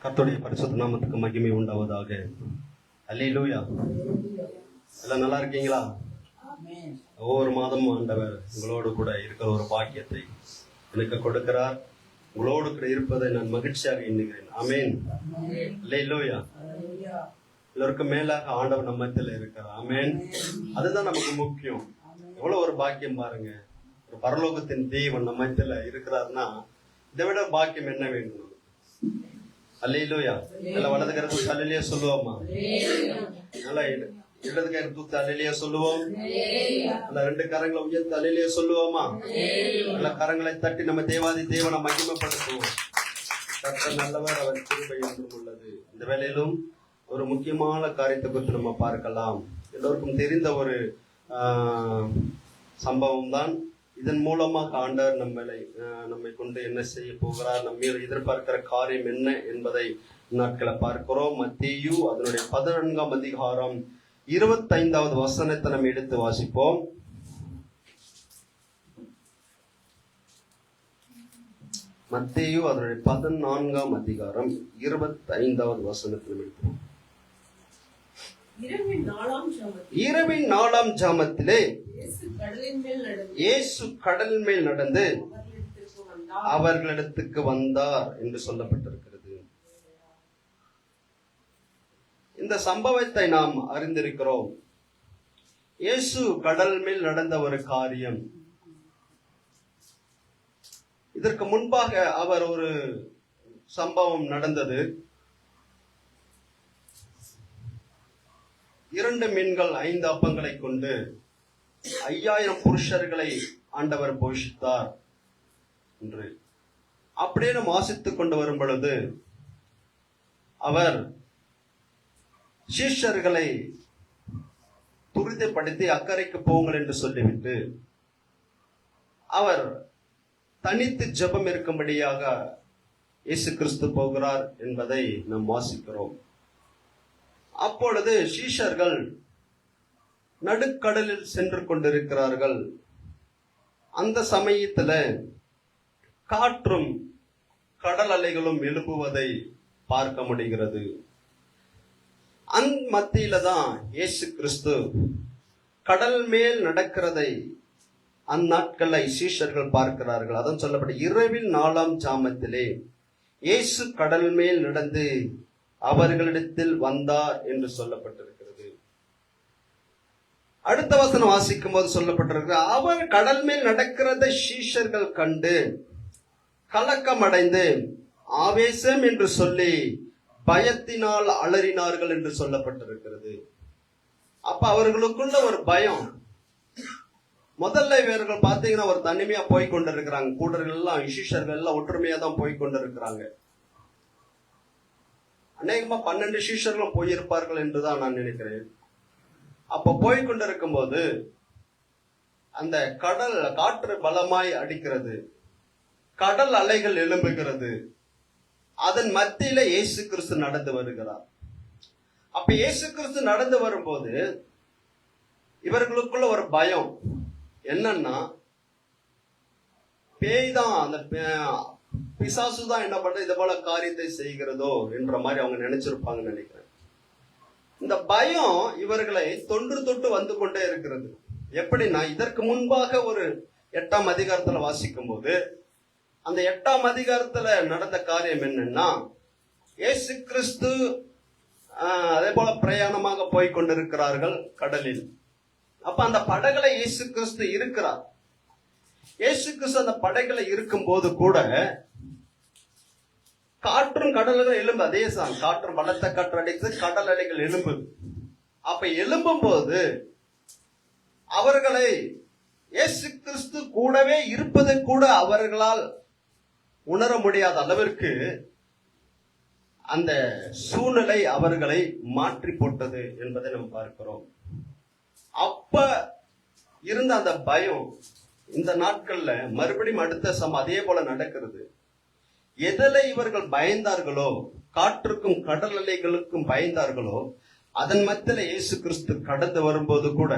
கர்த்தருடைய பரிசுத்த நாமத்துக்கு மகிமை உண்டாவதாக. அல்லேலூயா. எல்லாம் நல்லா இருக்கீங்களா? ஒவ்வொரு மாதமும் ஆண்டவர் உங்களோடு கூட இருக்கிற ஒரு பாக்கியத்தை எனக்கு கொடுக்கிறார். உங்களோடு கூட இருப்பதை நான் மகிழ்ச்சியாக எண்ணுகிறேன். ஆமேன். அல்லேலூயா. எல்லோருக்கும் மேலாக ஆண்டவர் நம்ம மத்தியில் இருக்கிறார். ஆமேன். அதுதான் நமக்கு முக்கியம். எவ்வளவு ஒரு பாக்கியம் பாருங்க. ஒரு பரலோகத்தின் தேவன் நம்ம மத்தியில் இருக்கிறார்னா இதை விட பாக்கியம் என்ன வேண்டும்? அல்லேலூயா. எல்லாம் வலது கருத்து அல்லேலூயா சொல்லுவோமா? நல்லா இடது கருத்து தூத்து அல்லேலூயா சொல்லுவோம். நல்லா ரெண்டு கரங்களை உயர்த்து அல்லேலூயா சொல்லுவோமா? நல்லா கரங்களை தட்டி நம்ம தேவாதி தேவனை மகிமைப்படுத்துவோம். கர்த்தர் நல்லவர், அவர் கிருபை என்றும் உள்ளது. இந்த வேளையிலும் ஒரு முக்கியமான காரியத்தை குறித்து நம்ம பார்க்கலாம். எல்லோருக்கும் தெரிந்த ஒரு சம்பவம் தான். இதன் மூலமாக ஆண்டவர் நம்மை கொண்டு என்ன செய்ய போகிறார், நம்ம எதிர்பார்க்கிற காரியம் என்ன என்பதை நாட்களை பார்க்கிறோம். மத்தேயு அதனுடைய 14ஆம் அதிகாரம் 25வது வசனத்தை நம்ம எடுத்து வாசிப்போம். மத்தேயு அதனுடைய 14ஆம் அதிகாரம் 25வது வசனத்தை எடுப்போம். இரவின் 4ஆம் ஜாமத்திலே இயேசு கடல் மேல் நடந்து அவர்களிடத்துக்கு வந்தார் என்று சொல்லப்பட்டிருக்கிறது. இந்த சம்பவத்தை நாம் அறிந்திருக்கிறோம். இயேசு கடல் மேல் நடந்த ஒரு காரியம். இதற்கு முன்பாக அவர் ஒரு சம்பவம் நடந்தது. 2 மீன்கள் 5 அப்பங்களை கொண்டு 5000 புருஷர்களை ஆண்டவர் போஷித்தார் என்று அப்படியே நாம் வாசித்துக் கொண்டு வரும் பொழுது அவர் சீஷர்களை துரிதப்படுத்தி அக்கறைக்கு போங்கள் என்று சொல்லிவிட்டு அவர் தனித்து ஜெபம் இருக்கும்படியாக இயேசு கிறிஸ்து போகிறார் என்பதை நாம் வாசிக்கிறோம். அப்பொழுது சீஷர்கள் நடுக்கடலில் சென்று கொண்டிருக்கிறார்கள். அந்த சமயத்துல காற்றும் கடல் அலைகளும் எழுப்புவதை பார்க்க முடிகிறது. அந்த மத்தியில தான் இயேசு கிறிஸ்து கடல் மேல் நடக்கிறதை அந்நாட்களை சீஷர்கள் பார்க்கிறார்கள். அதான் சொல்லப்பட்ட இரவில் 4ஆம் ஜாமத்திலே இயேசு கடல் மேல் நடந்து அவர்களிடத்தில் வந்தார் என்று சொல்லப்பட்டிருக்கிறது. அடுத்த வசனம் வாசிக்கும் போது சொல்லப்பட்டிருக்கிறது, அவர் கடல் மேல் நடக்கிறதை சீஷர்கள் கண்டு கலக்கம் அடைந்து ஆவேசம் என்று சொல்லி பயத்தினால் அலறினார்கள் என்று சொல்லப்பட்டிருக்கிறது. அப்ப அவர்களுக்குள்ள ஒரு பயம். முதல்ல இவர்கள் பார்த்தீங்கன்னா ஒரு தனிமையா போய் கொண்டிருக்கிறாங்க. கூடர்கள் எல்லாம் சீஷர்கள் எல்லாம் ஒற்றுமையா தான் போய் கொண்டிருக்கிறாங்க. அநேகமா 12 சீஷர்களும் போயிருப்பார்கள் என்றுதான் நான் நினைக்கிறேன். அப்ப போய்கொண்டிருக்கும் போது அந்த காற்று பலமாய் அடிக்கிறது, கடல் அலைகள் எழும்புகிறது. அதன் மத்தியில இயேசு கிறிஸ்து நடந்து வருகிறார். அப்ப இயேசு கிறிஸ்து நடந்து வரும்போது இவர்களுக்குள்ள ஒரு பயம் என்னன்னா, பேய் தான், அந்த பிசாசு தான் என்ன பண்ற இது போல காரியத்தை செய்கிறதோ என்ற மாதிரி அவங்க நினைச்சிருப்பாங்கன்னு நினைக்கிறேன். இந்த பயம் இவர்களை தொன்று தொட்டு வந்து கொண்டே இருக்கிறது. எப்படின்னா, இதற்கு முன்பாக ஒரு 8ஆம் அதிகாரத்துல வாசிக்கும் போது அந்த 8ஆம் அதிகாரத்துல நடந்த காரியம் என்னன்னா, இயேசு கிறிஸ்து அதே போல பிரயாணமாக போய் கொண்டிருக்கிறார்கள் கடலில். அப்ப அந்த படகுல இயேசு கிறிஸ்து இருக்கிறார். இயேசு கிறிஸ்து அந்த படகுல இருக்கும் போது கூட காற்றும் கடல்கள் எழும்பு. அதே தான், காற்றும் பலத்த காற்று அடிக்குது, கடல் அலைகள் எழும்புது. அப்ப எழும்பும் போது அவர்களை இயேசு கிறிஸ்து கூடவே இருப்பது கூட அவர்களால் உணர முடியாத அளவிற்கு அந்த சூழ்நிலை அவர்களை மாற்றி போட்டது என்பதை நாம் பார்க்கிறோம். அப்ப இருந்த அந்த பயம் இந்த நாட்கள்ல மறுபடியும் அடுத்த அதே போல நடக்கிறது. எதில் இவர்கள் பயந்தார்களோ, காற்றுக்கும் கடல் அலைகளுக்கும் பயந்தார்களோ, அதன் மத்தியில இயேசு கிறிஸ்து கடந்து வரும்போது கூட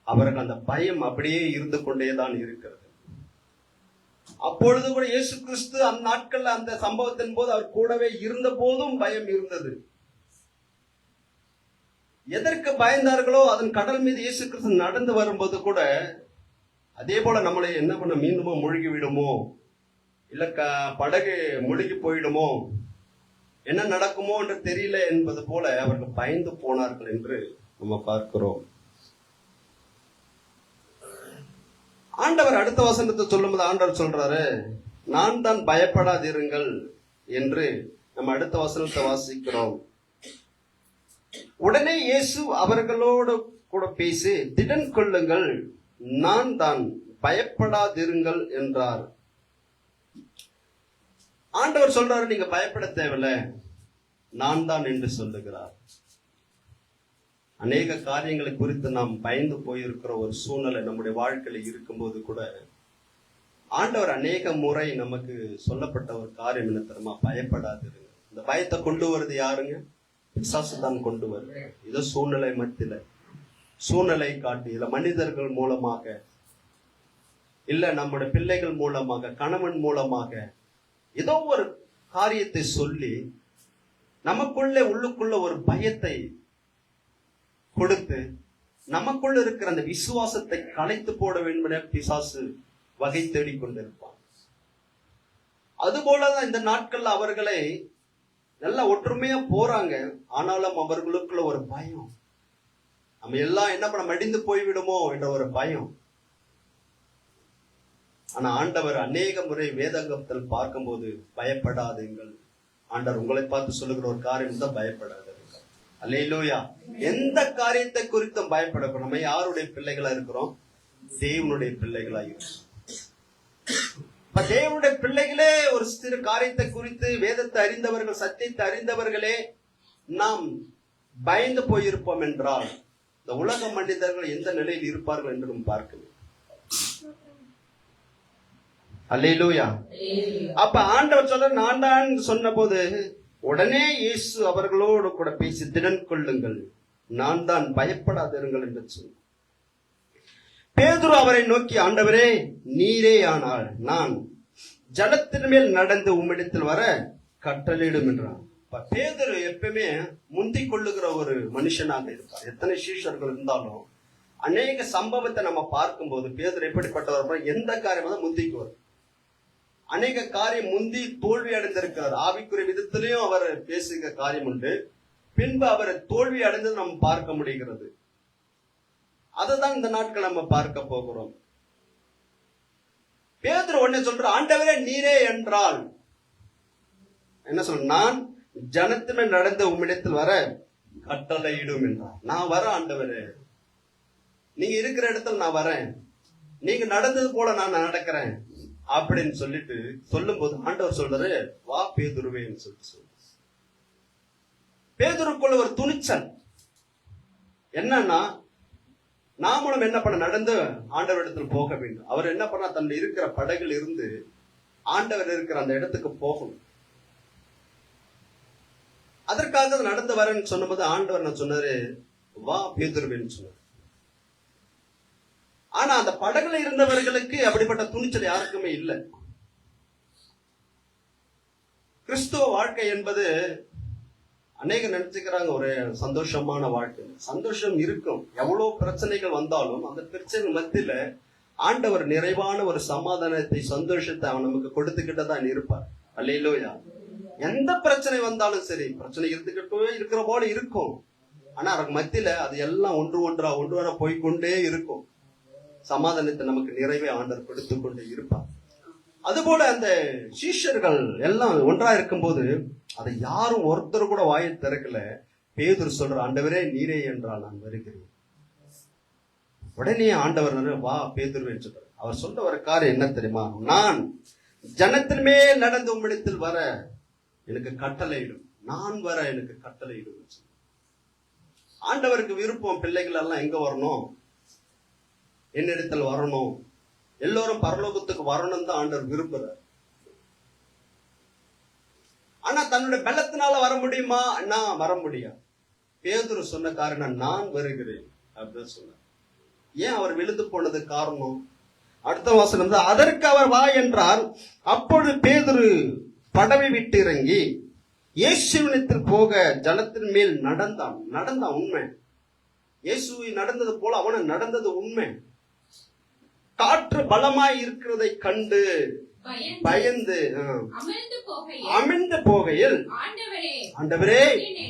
அவர்கள் அந்த பயம் அப்படியே இருந்து கொண்டேதான் இருக்கிறது. அப்பொழுது கூட இயேசு கிறிஸ்து அந்த நாட்கள்ல அந்த சம்பவத்தின் போது அவர் கூடவே இருந்த போதும் பயம் இருந்தது. எதற்கு பயந்தார்களோ அதன் கடல் மீது இயேசு கிறிஸ்து நடந்து வரும்போது கூட அதே போல நம்மளை என்ன பண்ண, மீண்டுமோ மூழ்கி விடுமோ, இல்ல படகு முழுகி போயிடுமோ, என்ன நடக்குமோ என்று தெரியல என்பது போல அவர்கள் பயந்து போனார்கள் என்று நம்ம பார்க்கிறோம். ஆண்டவர் அடுத்த வசனத்தை சொல்லும்போது ஆண்டவர் சொல்றாரு, நான் தான் பயப்படாதிருங்கள் என்று நம்ம அடுத்த வசனத்தை வாசிக்கிறோம். உடனே இயேசு அவர்களோடு கூட பேசி, திடன் கொள்ளுங்கள், நான் தான், பயப்படாதிருங்கள் என்றார். ஆண்டவர் சொல்றாரு, நீங்க பயப்பட தேவையில்ல, நான் தான் என்று சொல்லுகிறார். அநேக காரியங்களை குறித்து நாம் பயந்து போயிருக்கிற ஒரு சூழ்நிலை நம்முடைய வாழ்க்கையில இருக்கும்போது கூட ஆண்டவர் அநேக முறை நமக்கு சொல்லப்பட்ட ஒரு காரியம் என்ன தெரியுமா? பயப்படாதிருங்க. இந்த பயத்தை கொண்டு வருது யாருங்க? பிசாசு தான் கொண்டு வருது. இதோ சூழ்நிலை மத்தியில, சூழ்நிலை காட்டி, இல்ல மனிதர்கள் மூலமாக, இல்ல நம்முடைய பிள்ளைகள் மூலமாக, கணவன் மூலமாக ஏதோ ஒரு காரியத்தை சொல்லி நமக்குள்ளே உள்ளுக்குள்ள ஒரு பயத்தை கொடுத்து நமக்குள்ள இருக்கிற அந்த விசுவாசத்தை கலைத்து போட வேண்டும் என பிசாசு வகை தேடிக் கொண்டிருப்பான். அதுபோலதான் இந்த நாட்கள்ல அவர்களை நல்லா ஒற்றுமையா போறாங்க, ஆனாலும் அவர்களுக்குள்ள ஒரு பயம், நம்ம எல்லாம் என்ன பண்ண மடிந்து போய்விடுமோ என்ற ஒரு பயம். ஆனா ஆண்டவர் அநேக முறை வேதாகமத்தில் பார்க்கும்போது பயப்படாதீங்கள், ஆண்டவர் உங்களை பார்த்து சொல்லுகிற ஒரு காரியம் தான், பயப்படாதீர்கள். அல்லேலூயா. எந்த காரியத்தை குறித்தும் பயப்படக்கூடாது. நம்ம யாருடைய பிள்ளைகளா இருக்கிறோம்? தேவனுடைய பிள்ளைகளா இருக்கிறோம். தேவனுடைய பிள்ளைகளே ஒரு சிறு காரியத்தை குறித்து, வேதத்தை அறிந்தவர்கள், சத்தியத்தை அறிந்தவர்களே நாம் பயந்து போயிருப்போம் என்றால் இந்த உலக மனிதர்கள் எந்த நிலையில் இருப்பார்கள் என்று நாம் பார்க்கணும். அல்லேலூயா. அப்ப ஆண்டவர் சொல்ற, நான் தான் சொன்ன போது உடனே இயேசு அவர்களோடு கூட பேசி, திடன் கொள்ளுங்கள், நான் தான், பயப்படாதிருங்கள் என்று சொன்னார். பேதுரு அவரை நோக்கி, ஆண்டவரே நீரே ஆனால் நான் ஜலத்தின் மேல் நடந்து உம்மிடத்தில் வர கட்டளையிடும் என்றான். பேதுரு எப்பவுமே முந்திக் கொள்ளுகிற ஒரு மனுஷனாக இருப்பார். எத்தனை சீஷர்கள் இருந்தாலும் அநேக சம்பவத்தை நம்ம பார்க்கும்போது பேதுரு எப்படிப்பட்டவர்? எந்த காரியமாக முந்திக்குவார். அநேக காரியம் முந்தி தோல்வி அடைந்திருக்கிறார். ஆவிக்குரிய விதத்திலையும் அவர் பேசுகிற காரியம் உண்டு, பின்பு அவர் தோல்வி அடைந்தது நம்ம பார்க்க முடிகிறது. அதுதான் இந்த நாட்கள் நம்ம பார்க்க போகிறோம். பேதுரு உடனே சொல்ற, ஆண்டவரே நீரே என்றால் என்ன சொல்ற? நான் ஜனத்திமே நடந்த உம்மிடத்தில் வர கட்டளையிடும் என்றார். நான் வர ஆண்டவரே, நீங்க இருக்கிற இடத்துல நான் வரேன், நீங்க நடந்தது போல நான் நடக்கிறேன் அப்படின்னு சொல்லிட்டு சொல்லும் போது ஆண்டவர் சொல்றாரு, வா பேதுருவேன்னு சொல்லிட்டு. பேதுருக்குள்ள ஒரு துணிச்சல் என்னன்னா, நாமளும் என்ன பண்ண, நடந்து ஆண்டவர் இடத்துல போக வேண்டும். அவர் என்ன பண்ண, தன் இருக்கிற படகுல இருந்து ஆண்டவர் இருக்கிற அந்த இடத்துக்கு போகணும். அதற்காக நடந்து வரேன்னு சொன்னபோது ஆண்டவர் நான் சொன்னாரு, வா பேதுருவேன்னு சொன்னார். ஆனா அந்த படகுல இருந்தவர்களுக்கு அப்படிப்பட்ட துணிச்சல் யாருக்குமே இல்லை. கிறிஸ்துவ வாழ்க்கை என்பது அநேக நினைச்சுக்கிறாங்க ஒரு சந்தோஷமான வாழ்க்கை. சந்தோஷம் இருக்கும், எவ்வளவு பிரச்சனைகள் வந்தாலும் அந்த பிரச்சனை மத்தியில ஆண்டவர் நிறைவான ஒரு சமாதானத்தை, சந்தோஷத்தை அவன் நமக்கு கொடுத்துக்கிட்டு தான் இருப்பார். அல்லேலூயா. எந்த பிரச்சனை வந்தாலும் சரி, பிரச்சனை இருந்துகிட்டே இருக்கிற போல இருக்கும், ஆனா அதுக்கு மத்தியில அது எல்லாம் ஒன்று போய்கொண்டே இருக்கும். சமாதானத்தை நமக்கு நிறைவே ஆண்டவர் கொடுத்து கொண்டே இருப்பார். அதுபோல அந்த சீஷர்கள் எல்லாம் ஒன்றா இருக்கும்போது அதை யாரும் ஒருத்தர் கூட வாயை திறக்கல. பேதுரு சொல்ற, ஆண்டவரே நீரே என்றால் நான் வருகிறேன். உடனே ஆண்டவர் வா பேதுரு என்று சொல்றார். அவர் சொல்ல வர காரியம் என்ன தெரியுமா? நான் ஜனத்தின் மேல் நடந்து உம்மிடத்தில் வர எனக்கு கட்டளையிடும், நான் வர எனக்கு கட்டளையிடும். ஆண்டவருக்கு விருப்பம் பிள்ளைகள் எல்லாம் எங்க வரணும்? என்னிடத்தில் வரணும், எல்லோரும் பரலோகத்துக்கு வரணும் தான் ஆண்டவர் விரும்புறார். ஆனா தன்னுடைய பலத்தினால வர முடியுமா? நான் வர முடியாது. பேதுரு சொன்ன காரணம், நான் வருகிறேன் அப்படின்னு சொன்னார். ஏன் அவர் விழுந்து போனது காரணம்? அடுத்த வாசனம் தான், அதற்கு அவர் வா என்றார். அப்பொழுது பேதுரு படவை விட்டு இறங்கி இயேசுவினிடத்தில் போக ஜலத்தின் மேல் நடந்தான். உண்மை, இயேசுவை நடந்தது போல அவனு நடந்தது உண்மை. காற்று பலமாய் இருக்கிறதை கண்டு பயந்து அமிழ்ந்து போகையில், ஆண்டவரே என்னை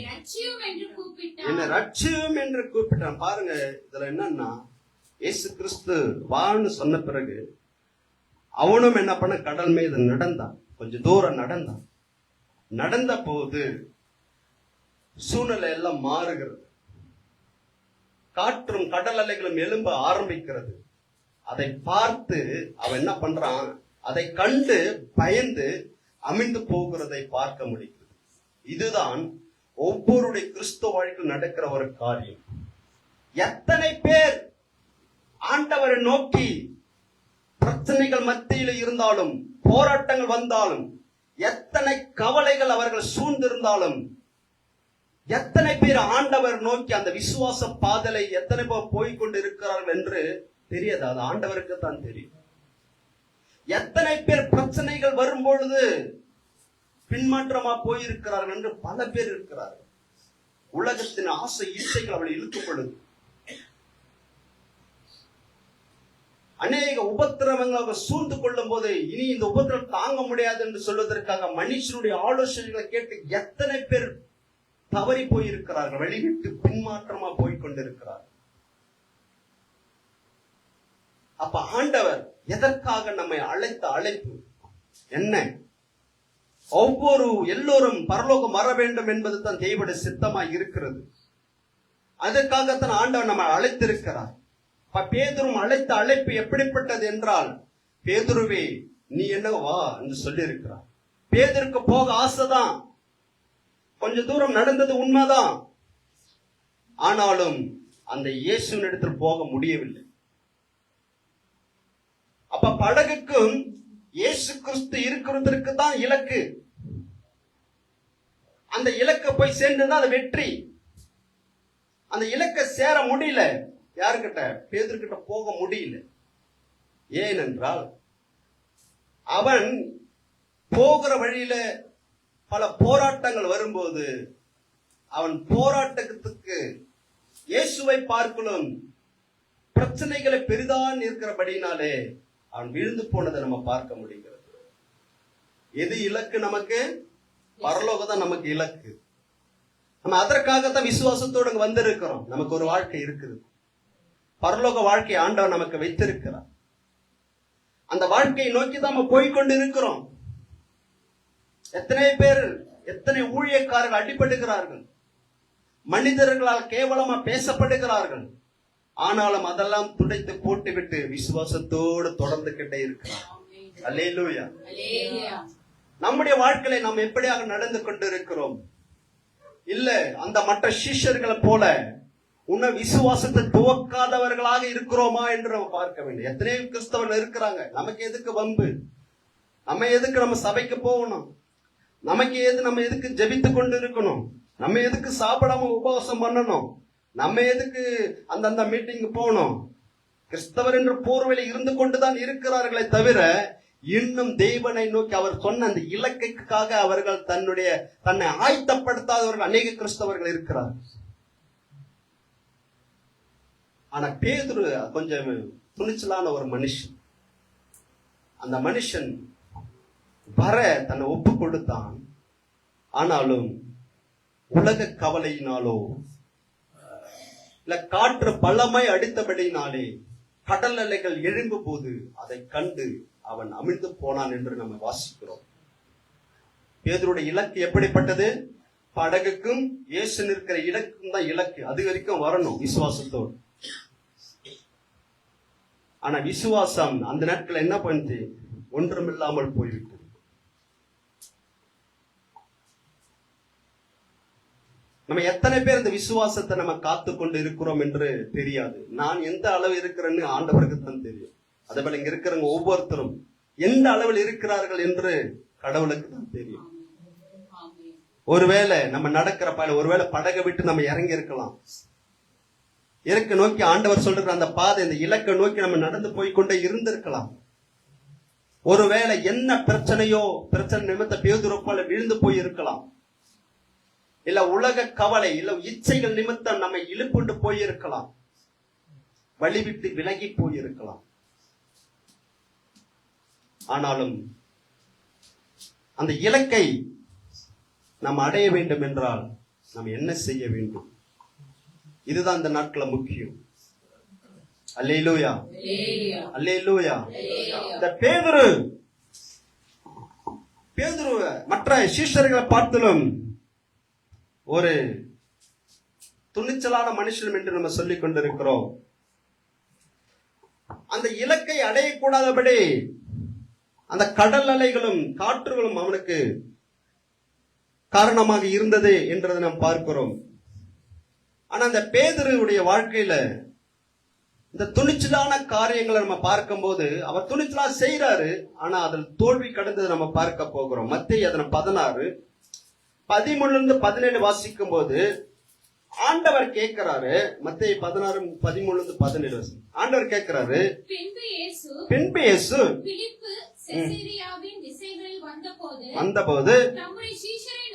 ரட்சியும் என்று கூப்பிட்டான். பாருங்க, இதுல என்னன்னா, இயேசு கிறிஸ்து வான்னு சொன்ன பிறகு அவனும் என்ன பண்ண, கடல் மீது நடந்தான். கொஞ்சம் தூரம் நடந்த போது சூழ்நிலை எல்லாம் மாறுகிறது. காற்றும் கடல் அலைகளும் எழும்ப ஆரம்பிக்கிறது. அதை பார்த்து அவன் என்ன பண்றான், அதை கண்டு பயந்து அமிழ்ந்து போகிறதை பார்க்க முடிகிறது. இதுதான் ஒவ்வொருடைய கிறிஸ்துவ வாழ்க்கையில் நடக்கிற ஒரு காரியம். எத்தனை பேர் ஆண்டவரை நோக்கி பிரச்சனைகள் மத்தியில் இருந்தாலும், போராட்டங்கள் வந்தாலும், எத்தனை கவலைகள் அவர்கள் சூழ்ந்திருந்தாலும், எத்தனை பேர் ஆண்டவர் நோக்கி அந்த விசுவாச பாதலை எத்தனை பேர் போய்கொண்டு இருக்கிறார்கள் என்று தெரியாது. அது ஆண்டவருக்கு தான் தெரியும். எத்தனை பேர் பிரச்சனைகள் வரும் பொழுது பின்மாற்றமா போயிருக்கிறார்கள் என்று பல பேர் இருக்கிறார்கள். உலகத்தின் ஆசை இச்சைகள் அவளை இழுக்கப்படுது. அநேக உபத்திரவங்கள் சூழ்ந்து கொள்ளும் போது இனி இந்த உபத்திரம் தாங்க முடியாது என்று சொல்வதற்காக மனுஷனுடைய ஆலோசனைகளை கேட்டு எத்தனை பேர் தவறி போயிருக்கிறார்கள், வழிவிட்டு பின்மாற்றமா போய்கொண்டிருக்கிறார்கள். அப்ப ஆண்டவர் எதற்காக நம்மை அழைத்த அழைப்பு என்ன? எல்லோரும் பரலோகம் வர வேண்டும் என்பது தான் தேவனுடைய சித்தமாய் இருக்கிறது. அதற்காகத்தான் ஆண்டவர் நம்மை அழைத்திருக்கிறார். பேதுரும் அழைத்த அழைப்பு எப்படிப்பட்டது என்றால், பேதுருவே நீ என்ன வா என்று சொல்லி இருக்கிறார். பேதுருக்கு போக ஆசைதான், கொஞ்ச தூரம் நடந்தது உண்மைதான். ஆனாலும் அந்த இயேசுவின் இடத்தில் போக முடியவில்லை. அப்ப படகுக்கும் இயேசு கிறிஸ்து இருக்கிறதற்கு தான் இலக்கு. அந்த இலக்கை போய் சேர்ந்துதான் அது வெற்றி. அந்த இலக்கை சேர முடியல. யாருக்கிட்ட? பேதுருக்கிட்ட போக முடியல. ஏனென்றால் அவன் போகிற வழியில பல போராட்டங்கள் வரும்போது அவன் போராட்டத்துக்கு இயேசுவை பார்க்கலும் பிரச்சனைகளை பெரிதான் இருக்கிறபடினாலே அவன் விழுந்து போனதை நம்ம பார்க்க முடிகிறது. எது இலக்கு? நமக்கு பரலோகம் தான் நமக்கு இலக்கு. நம்ம அதற்காகத்தான் விசுவாசத்தோடு வந்திருக்கிறோம். நமக்கு ஒரு வாழ்க்கை இருக்குது. பரலோக வாழ்க்கை ஆண்டவர் நமக்கு வைத்திருக்கிறார். அந்த வாழ்க்கையை நோக்கி தான் நம்ம போய்கொண்டு இருக்கிறோம். எத்தனை பேர், எத்தனை ஊழியக்காரர்கள் அடிபடுகிறார்கள், மனிதர்களால் கேவலமா பேசப்படுகிறார்கள். ஆனாலும் அதெல்லாம் துடைத்து போட்டுவிட்டு விசுவாசத்தோடு தொடர்ந்து கிட்டே இருக்கிறார். அல்லேலூயா. நம்முடைய வாழ்க்கையில நாம் எப்படியாக நடந்து கொண்டு இருக்கிறோம்? இல்ல அந்த மற்ற சிஷ்யர்களை போல உன்னை விசுவாசத்தை துவக்காதவர்களாக இருக்கிறோமா என்று நம்ம பார்க்க வேண்டும். எத்தனையோ கிறிஸ்தவர்கள் இருக்கிறாங்க. நமக்கு எதுக்கு வம்பு? நம்ம எதுக்கு நம்ம சபைக்கு போகணும்? நம்ம எதுக்கு ஜெபித்து கொண்டு இருக்கணும்? நம்ம எதுக்கு சாப்பிடாம உபவாசம் பண்ணணும்? நம்ம எதுக்கு அந்தந்த மீட்டிங் போகணும்? கிறிஸ்தவர் என்ற போர்வையில் இருந்து கொண்டுதான் இருக்கிறார்களே தவிர இன்னும் தேவனை நோக்கி அவர் சொன்ன அந்த இலக்கைக்காக அவர்கள் தன்னை ஆயத்தப்படுத்தாதவர்கள் அநேக கிறிஸ்தவர்கள் இருக்கிறார்கள். ஆனா பேதுரு கொஞ்சம் துணிச்சலான ஒரு மனுஷன். அந்த மனுஷன் வர தன்னை ஒப்பு கொடுத்தான். ஆனாலும் உலக கவலையினாலோ இல்ல காற்று பலமாய் அடித்தபடினாலே கடல் அலைகள் எழும்பும் போது அதை கண்டு அவன் அமிழ்ந்து போனான் என்று நம்ம வாசிக்கிறோம். பேதுருடைய இலக்கு எப்படிப்பட்டது? படகுக்கும் இயேசு நிற்கிற இலக்கும் தான் இலக்கு. அது வரைக்கும் வரணும் விசுவாசத்தோடு. ஆனா விசுவாசம் அந்த நாட்கள் என்ன பண்ணுது? ஒன்றுமில்லாமல் போய்விட்டது. நம்ம எத்தனை பேர் இந்த விசுவாசத்தை நம்ம காத்து கொண்டு இருக்கிறோம் என்று தெரியாது. நான் எந்த அளவு இருக்கிறேன்னு ஆண்டவருக்கு தான் தெரியும். அதே போல இங்க இருக்கிறவங்க ஒவ்வொருத்தரும் எந்த அளவில் இருக்கிறார்கள் என்று கடவுளுக்கு தான் தெரியும். ஒருவேளை நம்ம நடக்கிற ஒருவேளை படகை விட்டு நம்ம இறங்கி இருக்கலாம். இலக்கை நோக்கி ஆண்டவர் சொல்ற அந்த பாதை, இந்த இலக்கை நோக்கி நம்ம நடந்து போய்கொண்டே இருந்திருக்கலாம். ஒருவேளை என்ன பிரச்சனையோ, பிரச்சனை நிமித்த பேதுரு போல விழுந்து போய் இருக்கலாம். இல்ல உலக கவலை, இல்ல இச்சைகள் நிமித்தம் நம்ம இழுப்புண்டு போயிருக்கலாம். வழிவிட்டு விலகி போயிருக்கலாம். ஆனாலும் அந்த இலக்கை நாம் அடைய வேண்டும் என்றால் நாம் என்ன செய்ய வேண்டும்? இதுதான் இந்த நாட்கள முக்கியம். அல்லேலூயா, அல்லேலூயா. இந்த பேதுரு மற்ற சீஷர்களை பார்த்திலும் ஒரு துணிச்சலான மனுஷன் என்று நம்ம சொல்லிக் கொண்டிருக்கிறோம். அந்த இலக்கை அடையக்கூடாதபடி அந்த கடல் அலைகளும் காற்றுகளும் அவனுக்கு காரணமாக இருந்தது என்றதை நாம் பார்க்கிறோம். ஆனா அந்த பேதுருவுடைய வாழ்க்கையில இந்த துணிச்சலான காரியங்களை நம்ம பார்க்கும் போது அவர் துணிச்சலா செய்யறாரு. ஆனா அதில் தோல்வி கடந்தது நம்ம பார்க்க போகிறோம். மத்தேயு 16-17 வாசிக்கும் போது ஆண்டவர் கேட்கிறாரு. மத்தேயு 16-13 ஆண்டவர் கேட்கிறாரு. பின்பு இயேசு வந்தபோது தம்முடைய சீஷரை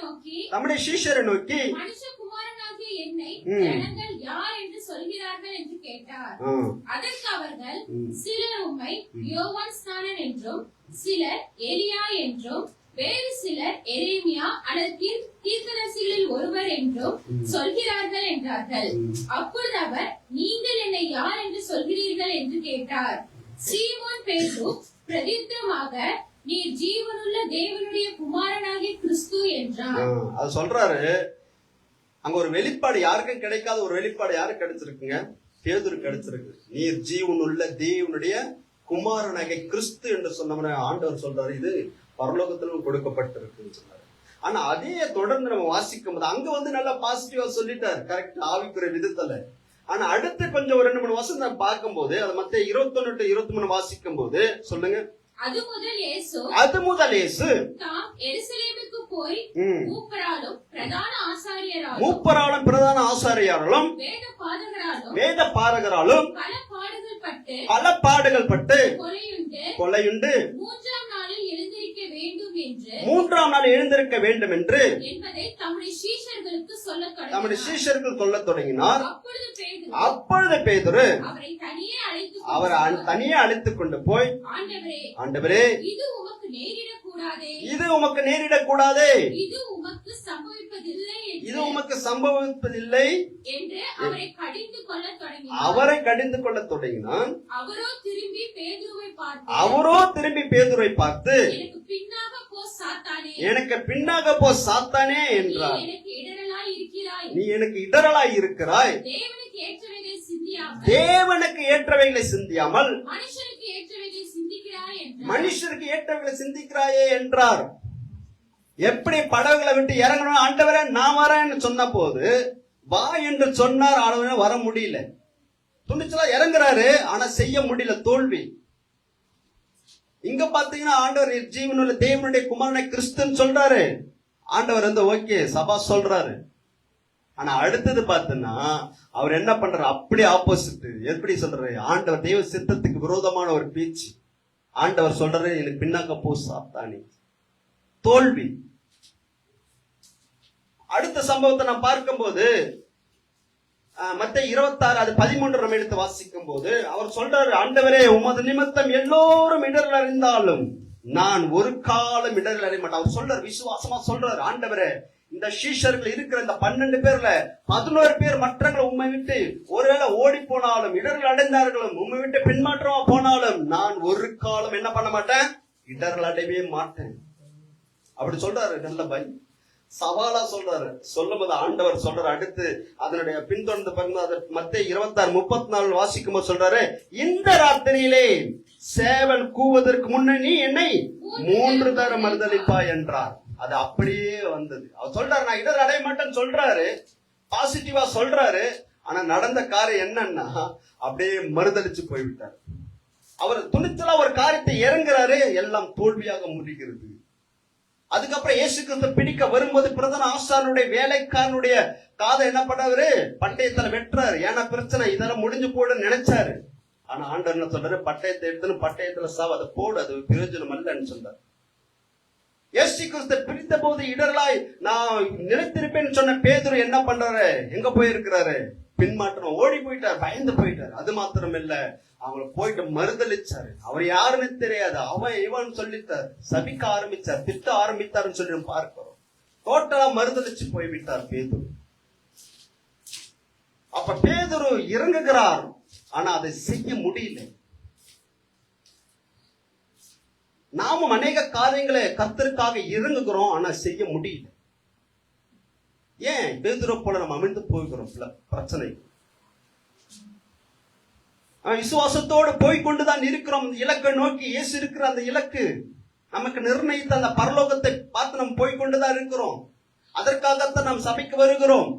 நோக்கி என்னை ஜனங்கள் யார் என்று சொல்கிறார்கள் என்று கேட்டார். அதற்கு அவர்கள், சிலர் உம்மை யோவான் ஸ்நானன் என்றும், சிலர் எலியா என்றும், வேறு சிலர் எரேமியா அல்லது தீர்க்கதரிசிகளில் ஒருவர் என்றும் சொல்கிறார்கள் என்றார்கள். அப்பொழுது அவர், நீங்கள் என்னை யார் என்று சொல்கிறீர்கள் என்று கேட்டார். சீமோன் பேதுரு பிரதியுத்தரமாக, நீர் ஜீவனுள்ள தேவனுடைய குமாரனாகிய கிறிஸ்து என்றார். அது சொல்றாரு. அங்க ஒரு வெளிப்பாடு யாருக்கும் கிடைக்காத ஒரு வெளிப்பாடு யாருக்கு கிடைச்சிருக்குங்க? பேதுரு கிடைச்சிருக்கு. நீர் ஜீவனுள்ள தேவனுடைய குமாரனாகிய கிறிஸ்து என்று சொன்ன ஆண்டவர் சொல்றாரு. இது பரலோகத்திலும் கொடுக்கப்பட்டிருக்கு சொன்னாரு. ஆனா அதே தொடர்ந்து நம்ம வாசிக்கும் போது அங்க நல்லா பாசிட்டிவா சொல்லிட்டாரு, கரெக்ட், ஆவிக்குரிய விதத்துல. ஆனா அடுத்து கொஞ்சம் ஒரு 2-3 வருஷம் நான் பார்க்கும் போது அது மத்த 21-23 வாசிக்கும் போது சொல்லுங்க. அது முதல் இயேசு தாம் எருசலேமுக்கு போய் மூப்பராலும் பிரதான ஆசாரியராலும் வேத பாரகராலும் பல பாடுகள் பட்டு கொலையுண்டு மூன்றாம் நாள் எழுந்திருக்க வேண்டும் என்று தம்முடைய சீஷர்கள் சொல்லத் தொடங்கினார். அப்பொழுது பேதுரு அவரை தனியே அழைத்துக் கொண்டு போய், ஆண்டவரே, இது உமக்கு நேரிடக்கூடாதே, இது உமக்கு சம்பவிப்பதில்லை என்று அவரை கடிந்து கொள்ள தொடங்கினான். அவரோ திரும்பி பேதுருவை பார்த்து, எனக்கு பின்னாக போ சாத்தானே என்றார். நீ எனக்கு இடரலாய் இருக்கிறாய், தேவனுக்கு ஏற்றவைகளை சிந்தியாமல் மனுஷருக்கு ஏற்றவைகளை சிந்திக்கிறாயே என்றார். எப்படி படகுகளை விட்டு இறங்கணும், ஆண்டவரே நான் வரேன்னு சொன்ன போது வா என்று சொன்னார். ஆண்டவரே வர முடியல, துணிச்சலா இறங்குறாரு, ஆனா செய்ய முடியல, தோல்வி. இங்க பாத்தீங்கன்னா ஆண்டவர் ஜீவனுள்ள தேவனுடைய குமாரனை கிறிஸ்துன்னு சொல்றாரு. ஆண்டவர் ஓகே சபா சொல்றாரு. ஆனா அடுத்தது பார்த்தோன்னா அவர் என்ன பண்றாரு, அப்படி ஆப்போசிட். எப்படி சொல்றாரு, ஆண்டவர் தெய்வ சித்தத்துக்கு விரோதமான ஒரு பேச்சு. ஆண்டவர் சொல்றாரு, எனக்கு பின்னாக்க போ சாத்தானே, தோல்வி. அடுத்த சம்பவத்தை நாம் பார்க்கும் போது மத்தேயு 26-13 நம்ம எடுத்து வாசிக்கும் போது அவர் சொல்றாரு, ஆண்டவரே உமது நிமித்தம் எல்லோரும் இடரில் அறிந்தாலும் நான் ஒரு காலம் இடரில் அறிய மாட்டேன். அவர் சொல்றாரு, விசுவாசமா சொல்றாரு, ஆண்டவரே இந்த சீஷர்கள் இருக்கிற இந்த 12 பேர்ல 11 பேர் மற்றவங்களை உண்மை விட்டு ஒருவேளை ஓடி போனாலும், இடரில் அடைந்தார்களும் உண்மை விட்டு பின்மாற்றமா போனாலும் நான் ஒரு காலம் என்ன பண்ண மாட்டேன், இடரில் அடையவே மாட்டேன். அப்படி சொல்றாரு. நல்ல பை சவாலா சொல்றாரு. சொல்லும் போது ஆண்டவர் சொல்றாரு, அடுத்து அதனுடைய பின்தொடர்ந்து பாருங்க. மத்தேயு 26-34 வாசிக்கும் போது சொல்றாரு, இந்த ராத்திரியிலே சேவல் கூவதற்கு முன்ன நீ என்னை 3 தரம் மறுதலிப்பாய் என்றார். அது அப்படியே வந்தது. அவர் சொல்றாரு, நான் இடர் அடைய மாட்டேன்னு சொல்றாரு, பாசிட்டிவா சொல்றாரு. ஆனா நடந்த காரியம் என்னன்னா அப்படியே மறுதலிச்சு போய்விட்டார். அவர் துணிச்சலா ஒரு காரியத்தை இறங்குறாரு, எல்லாம் தோல்வியாக முடிகிறது. அதுக்கப்புறம் இயேசு கிறிஸ்து பிடிக்க வரும்போது பிரதான ஆசாரியனுடைய வேலைக்காரனுடைய காதை என்ன பண்ணாரு? பட்டயத்துல வெட்டுறாரு. ஏன்னா பிரச்சனை இதெல்லாம் முடிஞ்சு போடுன்னு நினைச்சாரு. ஆனா ஆண்டவர் என்ன சொல்றாரு? பட்டயத்தை எடுத்துன்னு பட்டயத்துல சாவு, அதை போடு, அது பிரயோஜனம் அல்லன்னு சொல்றாரு. இயேசு கிறிஸ்து பிரித்த போது இடர்களாய் நான் நிலைத்திருப்பேன்னு சொன்ன பேதுரு என்ன பண்றாரு? எங்க போயிருக்கிறாரு? பின்மாற்றம், ஓடி போயிட்டார், பயந்து போயிட்டார். அது மாத்திரம் இல்ல, அவங்களை போயிட்டு மறுதளிச்சாரு. அவர் யாருன்னு தெரியாது, அவன் இவன் சொல்லிட்டார், சபிக்க ஆரம்பிச்சார், திட்ட ஆரம்பித்தாருன்னு சொல்லி பார்க்கிறோம். டோட்டலா மறுதளிச்சு போய்விட்டார் பேதுரு. அப்ப பேதுரு இறங்குகிறார், ஆனா அதை செய்ய முடியல. நாமும் அநேக காரியங்களை கர்த்தருக்காக இறங்குகிறோம், ஆனா செய்ய முடியல. ஏன் பேதுரு போல நம்ம அமிழ்ந்து போகிறோம் பிரச்சனை? விசுவாசத்தோடு போய்கொண்டுதான் இருக்கிறோம். இலக்கை நோக்கி இயேசு இருக்கிற அந்த இலக்கு நமக்கு நிர்ணயித்த அந்த பரலோகத்தை பார்த்து நம்ம போய்கொண்டுதான் இருக்கிறோம். அதற்காகத்தான் நாம் சபைக்கு வருகிறோம்.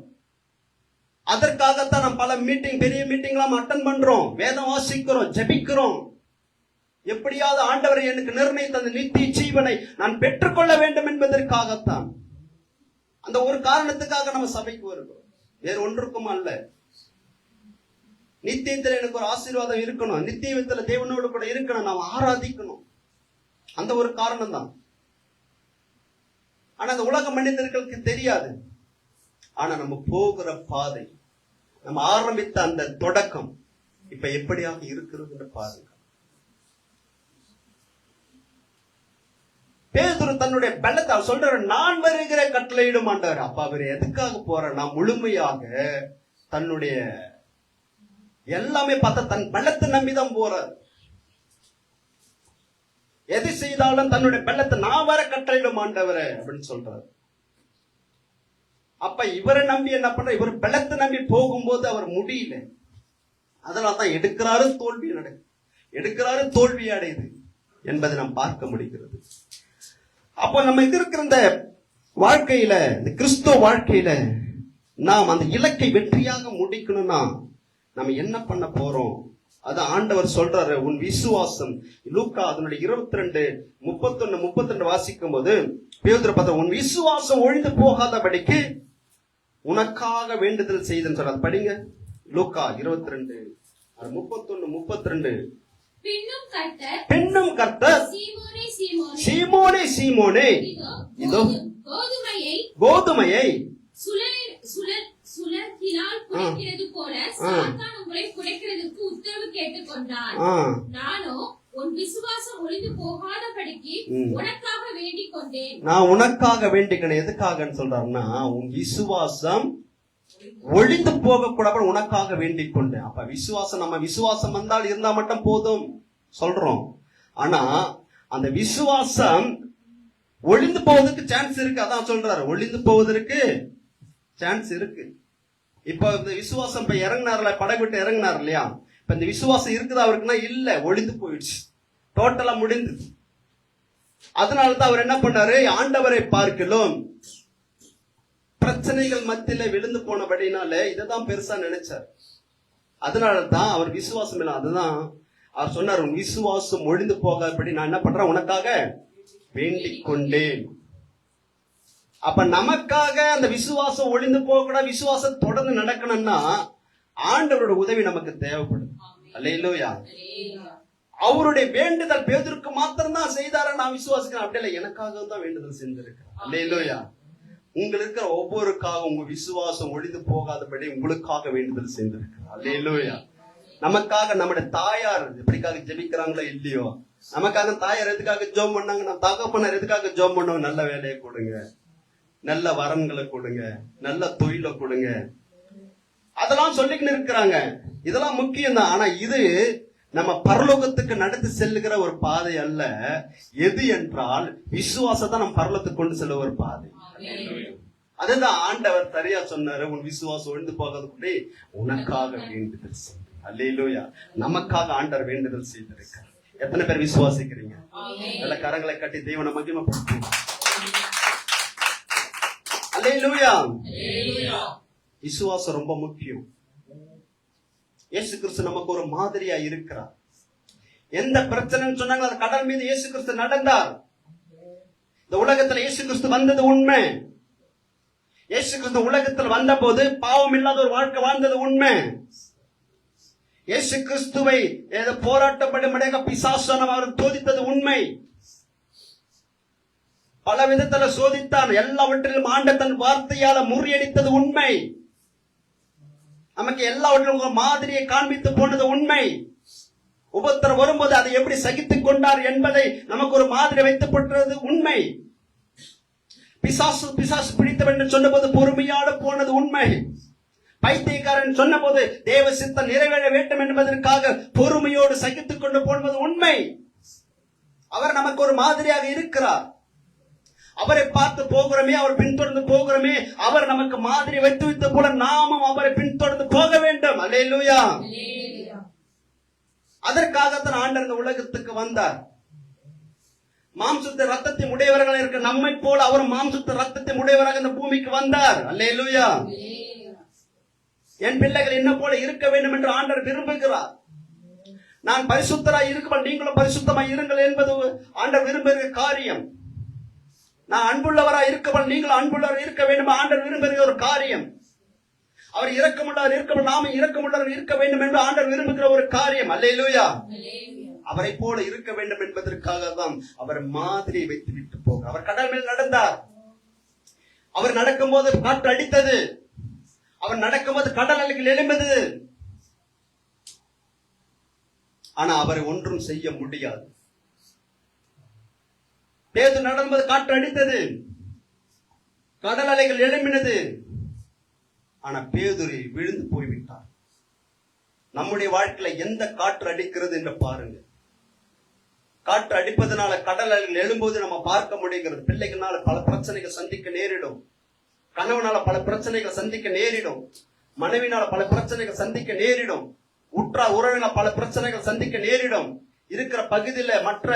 அதற்காகத்தான் நாம் பல மீட்டிங், பெரிய மீட்டிங்லாம் அட்டன் பண்றோம், வேதம் வாசிக்கிறோம், ஜெபிக்கிறோம். எப்படியாவது ஆண்டவரை எனக்கு நிர்ணயித்த அந்த நித்திய ஜீவனை நான் பெற்றுக்கொள்ள வேண்டும் என்பதற்காகத்தான். அந்த ஒரு காரணத்துக்காக நம்ம சபைக்கு வருகிறோம், வேற ஒன்றுக்கும் அல்ல. நித்தியத்தில் எனக்கு ஒரு ஆசீர்வாதம் இருக்கணும், நித்தியத்தில் தேவனோடு கூட இருக்கணும், நாம் ஆராதிக்கணும், அந்த ஒரு காரணம் தான். ஆனா அந்த உலக மனிதர்களுக்கு தெரியாது. ஆனா நம்ம போகிற பாதை, நம்ம ஆரம்பித்த அந்த தொடக்கம் இப்ப எப்படியாக இருக்கிறது பாருங்க. பேதுரு தன்னுடைய பலத்தை சொல்ற, நான் வருகிற கட்டளையிடும் ஆண்டவர். அப்ப அவர் எதுக்காக போற? நான் முழுமையாக தன்னுடைய எல்லாமே பார்த்தா தன் பலத்தை நம்பிதான் போறார். எது செய்தாலும் தன்னுடைய பலத்தை, நான் வர கட்டளையிடும் ஆண்டவரே அப்படின்னு சொல்றாரு. அப்ப இவரை நம்பி என்ன பண்ற? இவர் பலத்தை நம்பி போகும்போது அவர் முடியல. அதனால்தான் எடுக்கிறாரு, தோல்வி நடக்குது, எடுக்கிறாரு, தோல்வி அடையுது என்பதை நாம் பார்க்க முடிகிறது. அப்போ நம்ம இருக்கிற இந்த வாழ்க்கையில, இந்த கிறிஸ்துவ வாழ்க்கையில நாம் அந்த இலக்கை வெற்றியாக முடிக்கணும்னா நம்ம என்ன பண்ண போறோம்? அது ஆண்டவர் சொல்றாரு, உன் விசுவாசம். லூக்கா அதனுடைய 22:31-32 வாசிக்கும் போது பேதுரு பார்த்தா, உன் விசுவாசம் ஒழிந்து போகாதபடிக்கு உனக்காக வேண்டுதல் செய்துன்னு சொல்றாரு. படிங்க, லூக்கா 22:31-32. பின்னும் கர்த்தர் சீமோனே சீமோனே, இதோ கோதுமையை சுழற்சினால் குறைக்கிறது போல சாத்தான் உங்களை குறைக்கிறதுக்கு உத்தரவு கேட்டுக்கொண்டார். நானோ உன் விசுவாசம் ஒழிந்து போகாதபடிக்கு உனக்காக வேண்டிக் கொண்டேன். நான் உனக்காக வேண்டிக்கிறேன். எதுக்காகன்னு சொல்றாருன்னா, உன் விசுவாசம் ஒழிந்து போக கூடாது, உனக்காக வேண்டிக் கொண்டேன். அப்ப விசுவாசம், நம்ம விசுவாசம் வந்தால் இருந்தா மட்டும் போதும் சொல்றோம். ஆனா அந்த விசுவாசம் ஒழிந்து போவதற்கு சான்ஸ் இருக்கு. அதான் சொல்றாரு, ஒழிந்து போவதற்கு சான்ஸ் இருக்கு. இப்ப இந்த விசுவாசம் இப்ப இறங்கினார்ல, படகு விட்டு இறங்கினார் இல்லையா? இப்ப இந்த விசுவாசம் இருக்குதா அவருக்குன்னா? இல்ல, ஒழிந்து போயிடுச்சு, டோட்டலா முடிந்தது. அதனாலதான் அவர் என்ன பண்ணாரு? ஆண்டவரை பார்க்கலும் பிரச்சனைகள் மத்தியில விழுந்து போனபடினால இதான் பெருசா நினைச்சார். அதனாலதான் அவர் விசுவாசம் இல்லை. அதுதான் அவர் சொன்னார், உன் விசுவாசம் ஒழிந்து போகாதபடி நான் என்ன பண்றேன்? உனக்காக வேண்டிக் கொண்டேன். அப்ப நமக்காக அந்த விசுவாசம் ஒழிந்து போக கூட, விசுவாசம் தொடர்ந்து நடக்கணும்னா ஆண்டவரோட உதவி நமக்கு தேவைப்படும். அல்லேலூயா. அவருடைய வேண்டுதல் பேதுருக்கு மாத்திரம் தான் செய்தார நான் விசுவாசிக்கிறேன் அப்படி இல்லை, எனக்காக தான் வேண்டுதல் செஞ்சிருக்கிறேன். அல்லேலூயா. உங்களுக்கு ஒவ்வொருக்காக உங்க விசுவாசம் ஒழிந்து போகாதபடி உங்களுக்காக வேண்டுதல் செஞ்சிருக்கிறேன். அல்லேலூயா. நமக்காக நம்முடைய தாயார் எப்படிக்காக ஜெபிக்கிறாங்களோ இல்லையோ, நமக்காக தாயார் எதுக்காக ஜெபம் பண்ணாங்க, நம்ம தகப்பனார் எதுக்காக ஜெபம் பண்ணாங்க? நல்ல வேலையை கொடுங்க, நல்ல வரன்களை கொடுங்க, நல்ல தொழிலை கொடுங்க, அதெல்லாம் சொல்லிக்கிட்டு இருக்கிறாங்க. இதெல்லாம் முக்கியம் தான். ஆனா இது நம்ம பரலோகத்துக்கு நடத்தி செல்லுகிற ஒரு பாதை அல்ல. எது என்றால் விசுவாசத்தை நம்ம பரலோகத்துக்கு கொண்டு செல்ல ஒரு பாதை. அதுதான் ஆண்டவர் சரியா சொன்னாரு, உன் விசுவாசம் ஒழிந்து போகாதபடி உனக்காக வேண்டுதல் செய். அல்லேலூயா. நமக்காக ஆண்டவர் வேண்டுதல் செய்திருக்கிறார். எத்தனை பேர் விசுவாசிக்கிறீங்க? நல்ல கரங்களை கட்டி தேவனை மகிமைப்படுத்துங்க. அல்லேலூயா. விசுவாசம் ரொம்ப முக்கியம். இயேசு கிறிஸ்து நமக்கு ஒரு மாதிரியா இருக்கிறார். எந்த பிரச்சனைன்னு சொன்னாங்க, அந்த கடல் மீது இயேசு கிறிஸ்து நடந்தார். இந்த உலகத்துல இயேசு கிறிஸ்து வந்தது உண்மை. இயேசு கிறிஸ்து உலகத்தில் வந்த போது பாவம் இல்லாத ஒரு வாழ்க்கை வாழ்ந்தது உண்மை. இயேசு கிறிஸ்துவை போராட்டப்படும் பிசாசானவன் அவர் சோதித்தது உண்மை. பல விதத்துல சோதித்தான். எல்லாவற்றிலும் ஆண்டவர் தன் வார்த்தையால முறியடித்தது உண்மை. நமக்கு எல்லாவற்றிலும் மாதிரியை காண்பித்து போனது உண்மை. உபத்திரம் வரும்போது அதை எப்படி சகித்துக் கொண்டார் என்பதை நமக்கு ஒரு மாதிரி வைத்துப்பட்டது உண்மை. பிசாசு பிடித்தவன் என்று சொன்னபோது பொறுமையோடு போனது உண்மை. பைத்தியக்காரன் சொன்ன போது தேவ சித்தம் நிறைவேற வேண்டும் என்பதற்காக பொறுமையோடு சகித்துக் கொண்டு போனது உண்மை. அவர் நமக்கு ஒரு மாதிரியாக இருக்கிறார். அவரை பார்த்து போகிறோமே, அவர் பின்தொடர்ந்து போகிறோமே, அவர் நமக்கு மாதிரி வைத்து வைத்த போல நாமும் அவரை பின்தொடர்ந்து போக வேண்டும். அல்லேலூயா. அதற்காகத்தான் ஆண்டவர் இந்த உலகத்துக்கு வந்தார். மாம்சத்தை ரத்தத்தை உடையவர்கள் இருக்க நம்மை போல அவர் மாம்சத்தை ரத்தத்தை உடையவராக இந்த பூமிக்கு வந்தார். அல்லேலூயா. என் பிள்ளைகள் என்ன போல இருக்க வேண்டும் என்று ஆண்டவர் விரும்புகிறார். நான் பரிசுத்தராய் இருக்க நீங்களும் பரிசுத்தமாய் இருங்கள் என்பது ஆண்டவர் விரும்புகிற காரியம். நான் அன்புள்ளவராய் இருக்க நீங்களும் அன்புள்ளவர் இருக்க வேண்டும் ஆண்டவர் விரும்புகிற ஒரு காரியம். அவர் இரக்கமுள்ளவர் இருக்க நாமும் இரக்கமுள்ளவர் இருக்க வேண்டும் என்று ஆண்டவர் விரும்புகிற ஒரு காரியம். அல்லேலூயா. அவரை போல இருக்க வேண்டும் என்பதற்காக தான் அவர் மாதிரி வைத்து விட்டு போக. அவர் கடல் மேல் நடந்தார். அவர் நடக்கும் போது காற்று அடித்தது. அவர் நடக்கும்போது கடல் அலைகள் எழும்பது. ஆனா அவரை ஒன்றும் செய்ய முடியாது. பேதுரு நடக்கும்போது காற்று அடித்தது, கடல் அலைகள் எழும்பினது. ஆனா பேதுரு விழுந்து போய்விட்டார். நம்முடைய வாழ்க்கையில எந்த காற்று அடிக்கிறது என்று பாருங்க. காற்று அடிப்பதனால கடல் அலைகள் எழும்போது நம்ம பார்க்க முடிகிறது. பிள்ளைகளால பல பிரச்சனைகள் சந்திக்க நேரிடும். கணவனால பல பிரச்சனைகள் சந்திக்க நேரிடும். மனைவினால பல பிரச்சனைகள் சந்திக்க நேரிடும். உற்றார் உறவினால் பல பிரச்சனைகள் சந்திக்க நேரிடும். இருக்கிற பகுதியில மற்ற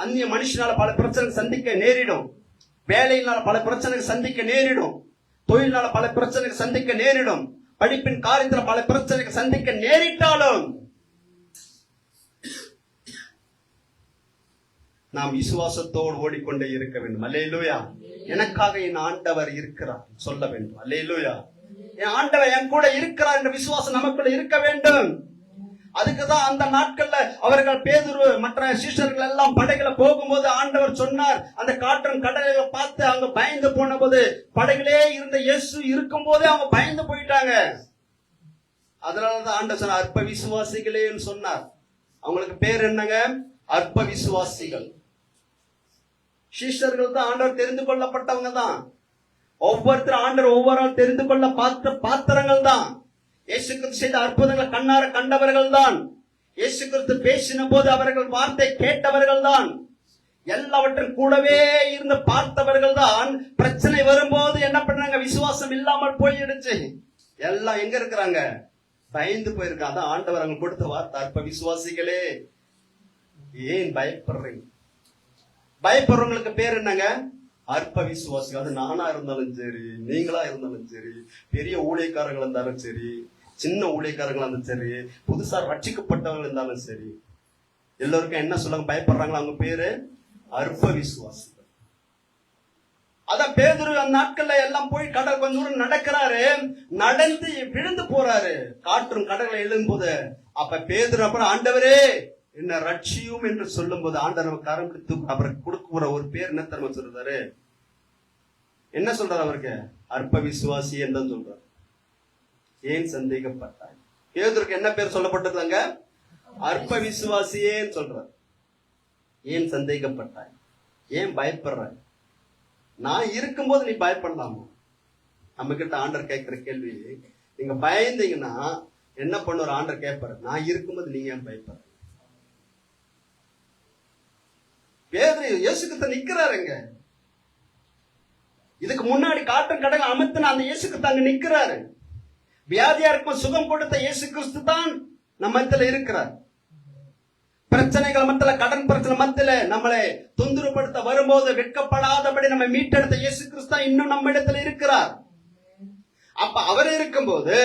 அந்நிய மனுஷனால பல பிரச்சனைகள் சந்திக்க நேரிடும். வேலையினால பல பிரச்சனைகள் சந்திக்க நேரிடும். தொழிலால பல பிரச்சனைகள் சந்திக்க நேரிடும். படிப்பின் காரியத்தில் பல பிரச்சனைகள் சந்திக்க நேரிட்டாலும் நாம் விசுவாசத்தோடு ஓடிக்கொண்டே இருக்க வேண்டும். அல்லேலூயா. எனக்காக என் ஆண்டவர் இருக்கிறார் சொல்ல வேண்டும். அல்லேலூயா. என் ஆண்டவர் என் கூட இருக்கிறார் என்ற விசுவாசம் நமக்குள்ள இருக்க வேண்டும். அதுக்குதான் அந்த நாட்கள்ல அவர்கள் பேதுரு மற்ற சீஷர்கள் எல்லாம் படகுல போகும்போது ஆண்டவர் சொன்னார், அந்த காற்றும் கடலை பார்த்து அவங்க பயந்து போன போது படகுலே இருந்த இயேசு இருக்கும் போதே அவங்க பயந்து போயிட்டாங்க. அதனாலதான் ஆண்டவர் சொன்னார் அற்ப விசுவாசிகளேன்னு சொன்னார். அவங்களுக்கு பேர் என்னங்க? அற்ப விசுவாசிகள். சீஷர்கள் தான் ஆண்டவர் தெரிந்து கொள்ளப்பட்டவங்க தான். ஒவ்வொருத்தரும் ஆண்டவர் ஒவ்வொரு தெரிந்து கொள்ள பாத்திரங்கள் தான். இயேசு கிறிஸ்து செய்த அற்புதங்களை கண்ணார கண்டவர்கள் தான். இயேசு கிறிஸ்து பேசின போது அவர்கள் வார்த்தை கேட்டவர்கள் தான். எல்லாவற்றும் கூடவே இருந்து பார்த்தவர்கள் தான். பிரச்சனை வரும்போது என்ன பண்ணாங்க? விசுவாசம் இல்லாமல் போயிடுச்சு. எல்லாம் எங்க இருக்கிறாங்க? பயந்து போயிருக்காங்க. அதான் ஆண்டவர் அவங்க கொடுத்த வார்த்தை அற்ப விசுவாசிகளே ஏன் பயப்படுறீங்க? பயப்படுறவங்களுக்கு பேர் என்னங்க? அற்ப விசுவாசிகள். அது நானா இருந்தாலும் சரி, நீங்களா இருந்தாலும் சரி, பெரிய ஊழியக்காரங்களா இருந்தாலும் சரி, சின்ன ஊழியக்காரங்களா இருந்தாலும் சரி, புதுசா ரட்சிக்கப்பட்டவங்க இருந்தாலும் சரி, எல்லோருக்கும் என்ன சொல்லுங்க? பயப்படுறாங்களா? அவங்க பேரு அற்ப விசுவாசிகள். அதான் பேதுரு அந்த நாட்கள்ல எல்லாம் போய் கடல் கொஞ்சம் தூரம் நடக்கிறாரு. நடந்து விழுந்து போறாரு. காற்றும் கடலை எழுதும் போது அப்ப பேதுரு அப்புறம் ஆண்டவரே என்ன ரட்சியும் என்று சொல்லும் போது ஆண்டவர் நமக்கு கரம் பிடித்து அவருக்கு கொடுக்குற ஒரு பேர் என்ன தர்ம சொல்றாரு? என்ன சொல்றாரு? அவருக்கு அற்ப விசுவாசி என்று சொல்றாரு. ஏன் சந்தேகப்பட்டாய்? பேதுருக்கு என்ன பேர் சொல்லப்பட்டிருந்தாங்க? அற்ப விசுவாசியேன்னு சொல்றார். ஏன் சந்தேகப்பட்டாய்? ஏன் பயப்படுற? நான் இருக்கும்போது நீ பயப்படலாமா? நம்ம கிட்ட ஆண்டர் கேட்கிற கேள்வி, நீங்க பயந்தீங்கன்னா என்ன பண்ணுவார்? ஆண்டர் கேட்பாரு, நான் இருக்கும்போது நீங்க ஏன் பயப்படுற? பேதுரு இயேசு கிறிஸ்து நிக்கிறாருங்க. இதுக்கு முன்னாடி காட்டும் கடலை அமர்த்தின அந்த இயேசு கிறிஸ்து அங்க நிக்கிறாரு. வியாதியா இருக்கும் சுகம் கொடுத்த இயேசு கிறிஸ்து தான் நம்ம மத்தியில இருக்கிறார். பிரச்சனைகள் மத்தியில, கடன் பிரச்சனை மத்தியில நம்மளை தொந்தரவுப்படுத்த வரும்போது வெட்கப்படாதபடி நம்ம மீட்டெடுத்த இயேசு கிறிஸ்து இன்னும் நம்ம இடத்துல இருக்கிறார். அப்ப அவர் இருக்கும்போது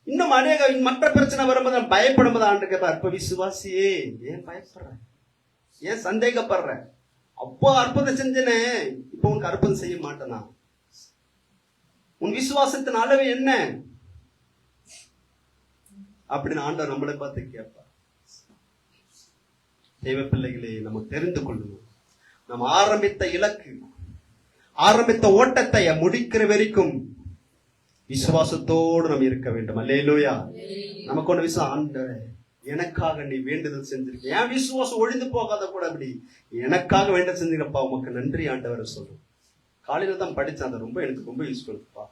இன்னும் அநேக மற்ற பிரச்சனை வரும்போது பயப்படும் போது ஆண்டு கேட்பார், அற்ப விசுவாசியே ஏன் பயப்படுற? ஏன் சந்தேகப்படுற? அப்போ அற்புதம் செஞ்சனே, இப்ப உனக்கு அற்புதம் செய்ய மாட்டேனா? உன் விசுவாசத்தின் அளவு என்ன அப்படின்னு ஆண்டவர் நம்மளை பார்த்து கேட்பார். தெய்வ பிள்ளைகளே, நம்ம தெரிந்து கொள்ளணும், நம்ம ஆரம்பித்த இலக்கு, ஆரம்பித்த ஓட்டத்தை முடிக்கிற வரைக்கும் விசுவாசத்தோடு நம்ம இருக்க வேண்டும். அல்லேலூயா. நமக்கு ஒண்ணு விசுவாசம், ஆண்டவரே எனக்காக நீ வேண்டுதல் செஞ்சிருக்க, என் விசுவாசம் ஒழிந்து போகாத கூட, அப்படி எனக்காக வேண்டுதல் செஞ்சிருக்கப்பா, உமக்கு நன்றி ஆண்டவரை சொல்றோம். காலையில தான் படிச்சேன், அது எனக்கு ரொம்ப யூஸ்ஃபுல்ப்பா.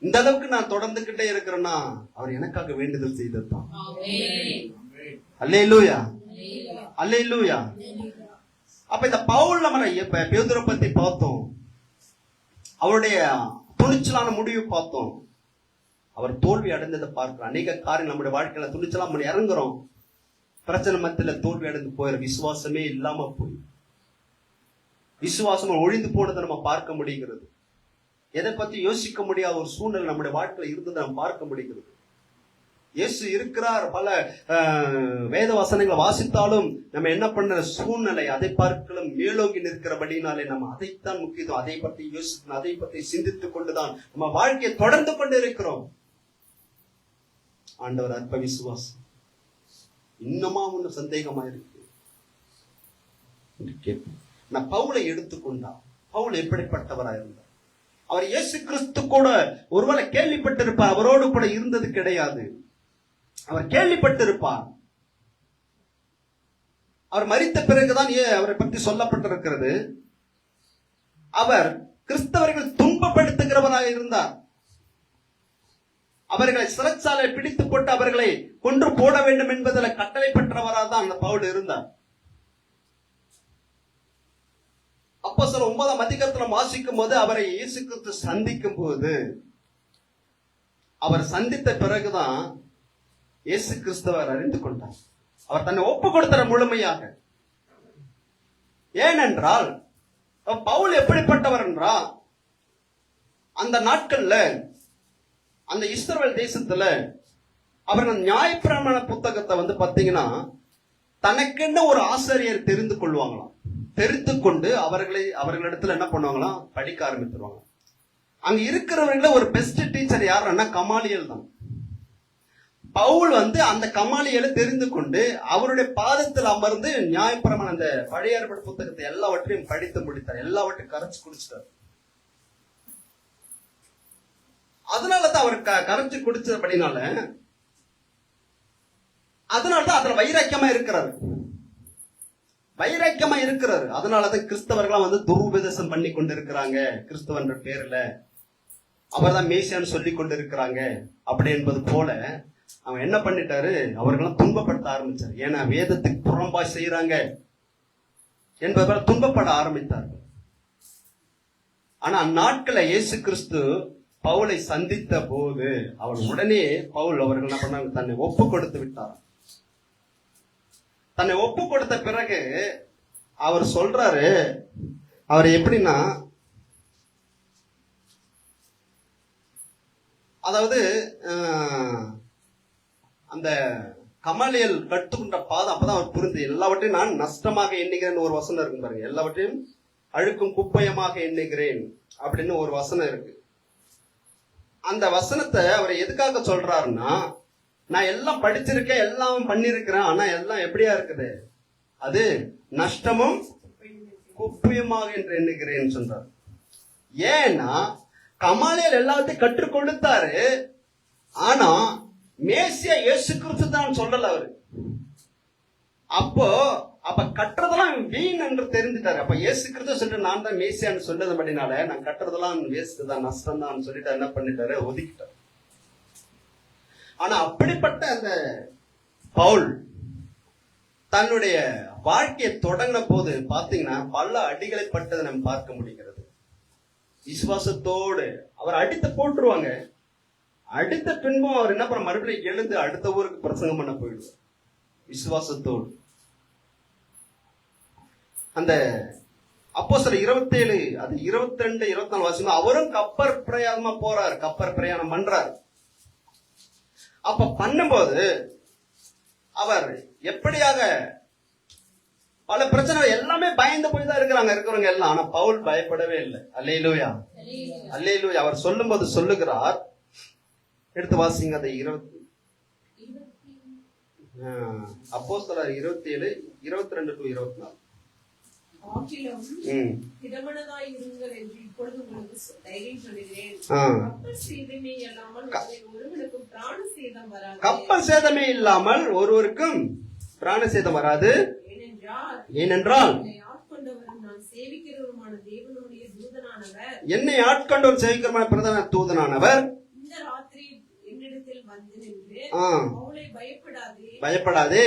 இந்த அளவுக்கு நான் தொடர்ந்துகிட்டே இருக்கிறேன்னா அவர் எனக்காக வேண்டுதல் செய்ததுதான். அல்லேலூயா, அல்லேலூயா. அப்ப இந்த பவுல், நம்ம பேதுரை பத்தி பார்த்தோம், அவருடைய துணிச்சலான முடிவு பார்த்தோம். அவர் தோல்வி அடைந்ததை பார்க்கிறோம். அநேக காரியம் நம்முடைய வாழ்க்கையில துணிச்சலா நம்ம இறங்குறோம், பிரச்சனை மத்தியில தோல்வி அடைந்து போயிடும், விசுவாசமே இல்லாம போய் விசுவாசம் ஒழிந்து போனதை நம்ம பார்க்க முடிகிறது. எதை பத்தி யோசிக்க முடியாத ஒரு சூழ்நிலை நம்முடைய வாழ்க்கையில இருந்ததை நம்ம பார்க்க முடிகிறது. இயேசு இருக்கிறார், பல வேத வசனங்களை வாசித்தாலும் நம்ம என்ன பண்ண சூழ்நிலை அதை பார்க்கலும் மேலோங்கி நிற்கிறபடினாலே நம்ம அதைத்தான் முக்கியத்துவம், அதை பற்றி யோசிக்கணும், அதை பற்றி சிந்தித்துக் கொண்டுதான் நம்ம வாழ்க்கையை தொடர்ந்து கொண்டு இருக்கிறோம். ஆண்டவர் அற்ப விசுவாசம் இன்னுமா ஒண்ணு சந்தேகமா இருக்கு. நான் பவுலை எடுத்துக்கொண்டா, பவுல் எப்படிப்பட்டவரா இருந்தார்? அவர் இயேசு கிறிஸ்து கூட ஒருவேளை கேள்விப்பட்டிருப்பார், அவரோடு கூட இருந்தது கிடையாது. அவர் கேள்விப்பட்டிருப்பார். அவர் மரித்த பிறகுதான் அவரை பற்றி சொல்லப்பட்டிருக்கிறது. அவர் கிறிஸ்தவர்கள் துன்பப்படுத்துகிறவராக இருந்தார். அவர்களை சிறைச்சாலை பிடித்து போட்டு அவர்களை கொன்று போட வேண்டும் என்பதில் கட்டளை பெற்றவராக தான் அந்த பவுல் இருந்தார். அப்போஸ்தலர் 9ஆம் அதிகாரத்துல வாசிக்கும் போது அவரை இயேசு கிறிஸ்து சந்திக்கும் போது, அவர் சந்தித்த பிறகுதான் இயேசு கிறிஸ்துவர் அறிந்து கொண்டார். அவர் தன்னை ஒப்பு கொடுத்தார் முழுமையாக. ஏனென்றால் பவுல் எப்படிப்பட்டவர் என்றால், அந்த நாட்கள்ல அந்த இஸ்ரவேல் தேசத்துல அவர்கள் நியாயப்பிரமாண புத்தகத்தை பாத்தீங்கன்னா தனக்கென்ன ஒரு ஆசிரியர் தெரிந்து கொள்வாங்களாம். தெரிந்து கொண்டு அவர்களிடத்துல என்ன பண்ணுவாங்களாம், படிக்க ஆரம்பித்துருவாங்க. அங்க இருக்கிறவர்கள ஒரு பெஸ்ட் டீச்சர் யாருன்னா கமாலியல் தான். பவுல் அந்த கமாலியலை தெரிந்து கொண்டு அவருடைய பாதத்தில் அமர்ந்து நியாயப்பிரமாண அந்த பழைய ஏற்பாடு புத்தகத்தை எல்லாவற்றையும் படித்து முடித்தார், எல்லாவற்றையும் கரைச்சு குடிச்சிட்டார். அதனாலதான் அவர் கரைச்சு குடிச்சபடினால அதனாலதான் அதுல வைராக்கியமா இருக்கிறாரு, வைராக்கியமா இருக்கிறாரு. அதனாலதான் கிறிஸ்தவர்களாம் துருபதேசம் பண்ணி கொண்டு இருக்கிறாங்க. கிறிஸ்தவன்ற பேர்ல அவர் தான் மேசியான்னு சொல்லி கொண்டு இருக்கிறாங்க அப்படி என்பது போல அவன் என்ன பண்ணிட்டாரு, அவர்களெல்லாம் துன்பப்படுத்த ஆரம்பிச்சார். ஏன்னா வேதத்துக்கு புறம்பாய் செய்யறாங்க என்பதை துன்பப்பட ஆரம்பித்தார்கள். ஆனா அந்நாட்களை இயேசு கிறிஸ்து பவுலை சந்தித்த போது அவர் உடனே பவுல் அவர்கள் என்ன பண்ணாங்க, தன்னை ஒப்பு கொடுத்து விட்டார். தன்னை ஒப்பு கொடுத்த பிறகு அவர் சொல்றாரு, அவர் எப்படின்னா, அதாவது அந்த கமாலியல் கட்டுக்கின்ற பாதம் அப்பதான் அவர் புரிந்து, எல்லாவற்றையும் நான் நஷ்டமாக எண்ணுகிறேன் ஒரு வசனம் இருக்கு பாருங்க, எல்லாவற்றையும் அழுக்கும் குப்பையமாக எண்ணுகிறேன் அப்படின்னு ஒரு வசனம் இருக்கு. அந்த வசனத்தை அவர் எதுக்காக சொல்றாருன்னா, நான் எல்லாம் படிச்சிருக்கேன், எல்லாம் பண்ணிருக்கிறேன், ஆனா எல்லாம் எப்படியா இருக்குது, அது நஷ்டமும் குப்பையுமாக என்று எண்ணுகிறேன்னு சொல்றாரு. ஏன்னா கமாலியல் எல்லாத்தையும் கற்றுக் கொடுத்தாரு, ஆனா மேசியா இயேசு கிறிஸ்து தான் சொல்லல அவரு. அப்ப கட்டுறதெல்லாம் வீண் என்று தெரிஞ்சுட்டாரு. அப்ப இயேசு கிறிஸ்து சொல்லிட்டு நான் தான் மேசியான்னு சொன்னதுபடினால நான் கட்டுறதெல்லாம் வேஸ்ட் தான், நஷ்டம் தான் சொல்லிட்டு என்ன பண்ணிட்டாரு, ஒதுக்கிட்டாரு. ஆனா அப்படிப்பட்ட அந்த பவுல் தன்னுடைய வாழ்க்கையை தொடங்கின போது பாத்தீங்கன்னா பல அடிகளை பட்டதை நம்ம பார்க்க முடிகிறது. விசுவாசத்தோடு அவர் அடித்து போட்டுருவாங்க, அடுத்த பின்பும் அவர் என்ன பண்ண, மறுபடியும் எழுந்து அடுத்த ஊருக்கு பிரசங்கம் பண்ண போயிடுவார் விசுவாசத்தோடு. அந்த அப்போஸ்தலர் 27 அது 22 24 வாசிக்கும், அவரும் கப்பர் பிரயாணமா போறார், கப்பர் பிரயாணம் பண்றார். அப்ப பண்ணும்போது அவர் எப்படியாக பல பிரச்சனை, எல்லாமே பயந்து போய் தான் இருக்கிறவங்க எல்லாம். ஆனா பவுல் பயப்படவே இல்லை. அல்லேலூயா, அல்லேலூயா. அவர் சொல்லும் போது சொல்லுகிறார், எடுத்து வாசிங்க அதை. அப்போஸ்தலர் 27 22-24. கப்பல் சேதமே இல்லாமல் ஒருவருக்கும் பிராண சேதம் வராது. ஏனென்றால் என்னை ஆட்கொண்டவர் சேவிக்கிறமான பிரதான தூதனானவர் பயப்படாதே,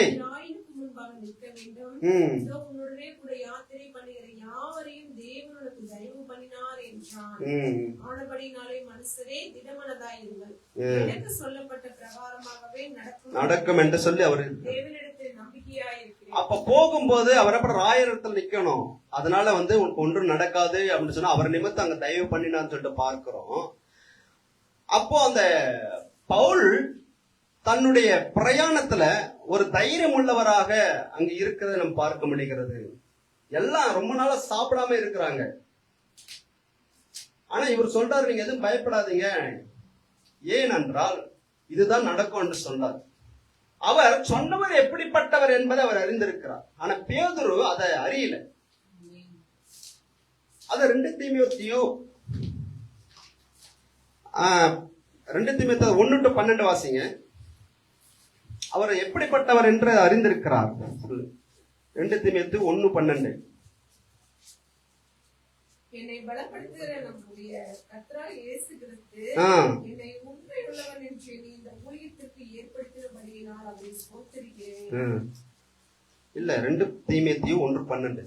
நடக்கும் என்று சொல்லி அவர். அப்ப போகும்போது அவர் ராயரத்தில் நிக்கணும். அதனால உனக்கு ஒன்றும் நடக்காது அப்படின்னு சொன்னா அவர் நிமித்தம் அங்க தயவு பண்ணினான்னு சொல்லிட்டு பார்க்கிறோம். அப்போ அந்த பவுல் தன்னுடைய பிரயாணத்துல ஒரு தைரியம் உள்ளவராக அங்க இருக்கிறத நம்ம பார்க்க முடிகிறது. எல்லாம் ரொம்ப நாளா சாப்பிடாம இருக்கிறாங்க. ஆனா இவர் சொல்றாரு, நீங்க எதுவும் பயப்படாதீங்க, ஏனென்றால் இதுதான் நடக்கும் என்று சொன்னார். அவர் சொன்னவர் எப்படிப்பட்டவர் என்பதை அவர் அறிந்திருக்கிறார். ஆனா பேதுரு அதை அறியல. அத 2 தீமோத்தேயு 1-12 வாசிங்க. அவர் எப்படிப்பட்டவர் என்று அறிந்திருக்கிறார். 2 தீமோத்தேயு 1:12. என்னை பலப்படுத்துகிற நம்முடைய கர்த்தராகிய இயேசு கிறிஸ்து என்னை உண்மையுள்ளவன் என்று நீ இந்த ஊழியத்திற்கு ஏற்படுத்தினபடியினால் அவரை ஸ்தோத்திரிக்கிறேன். இல்ல, 2 தீமோத்தேயு 1:12.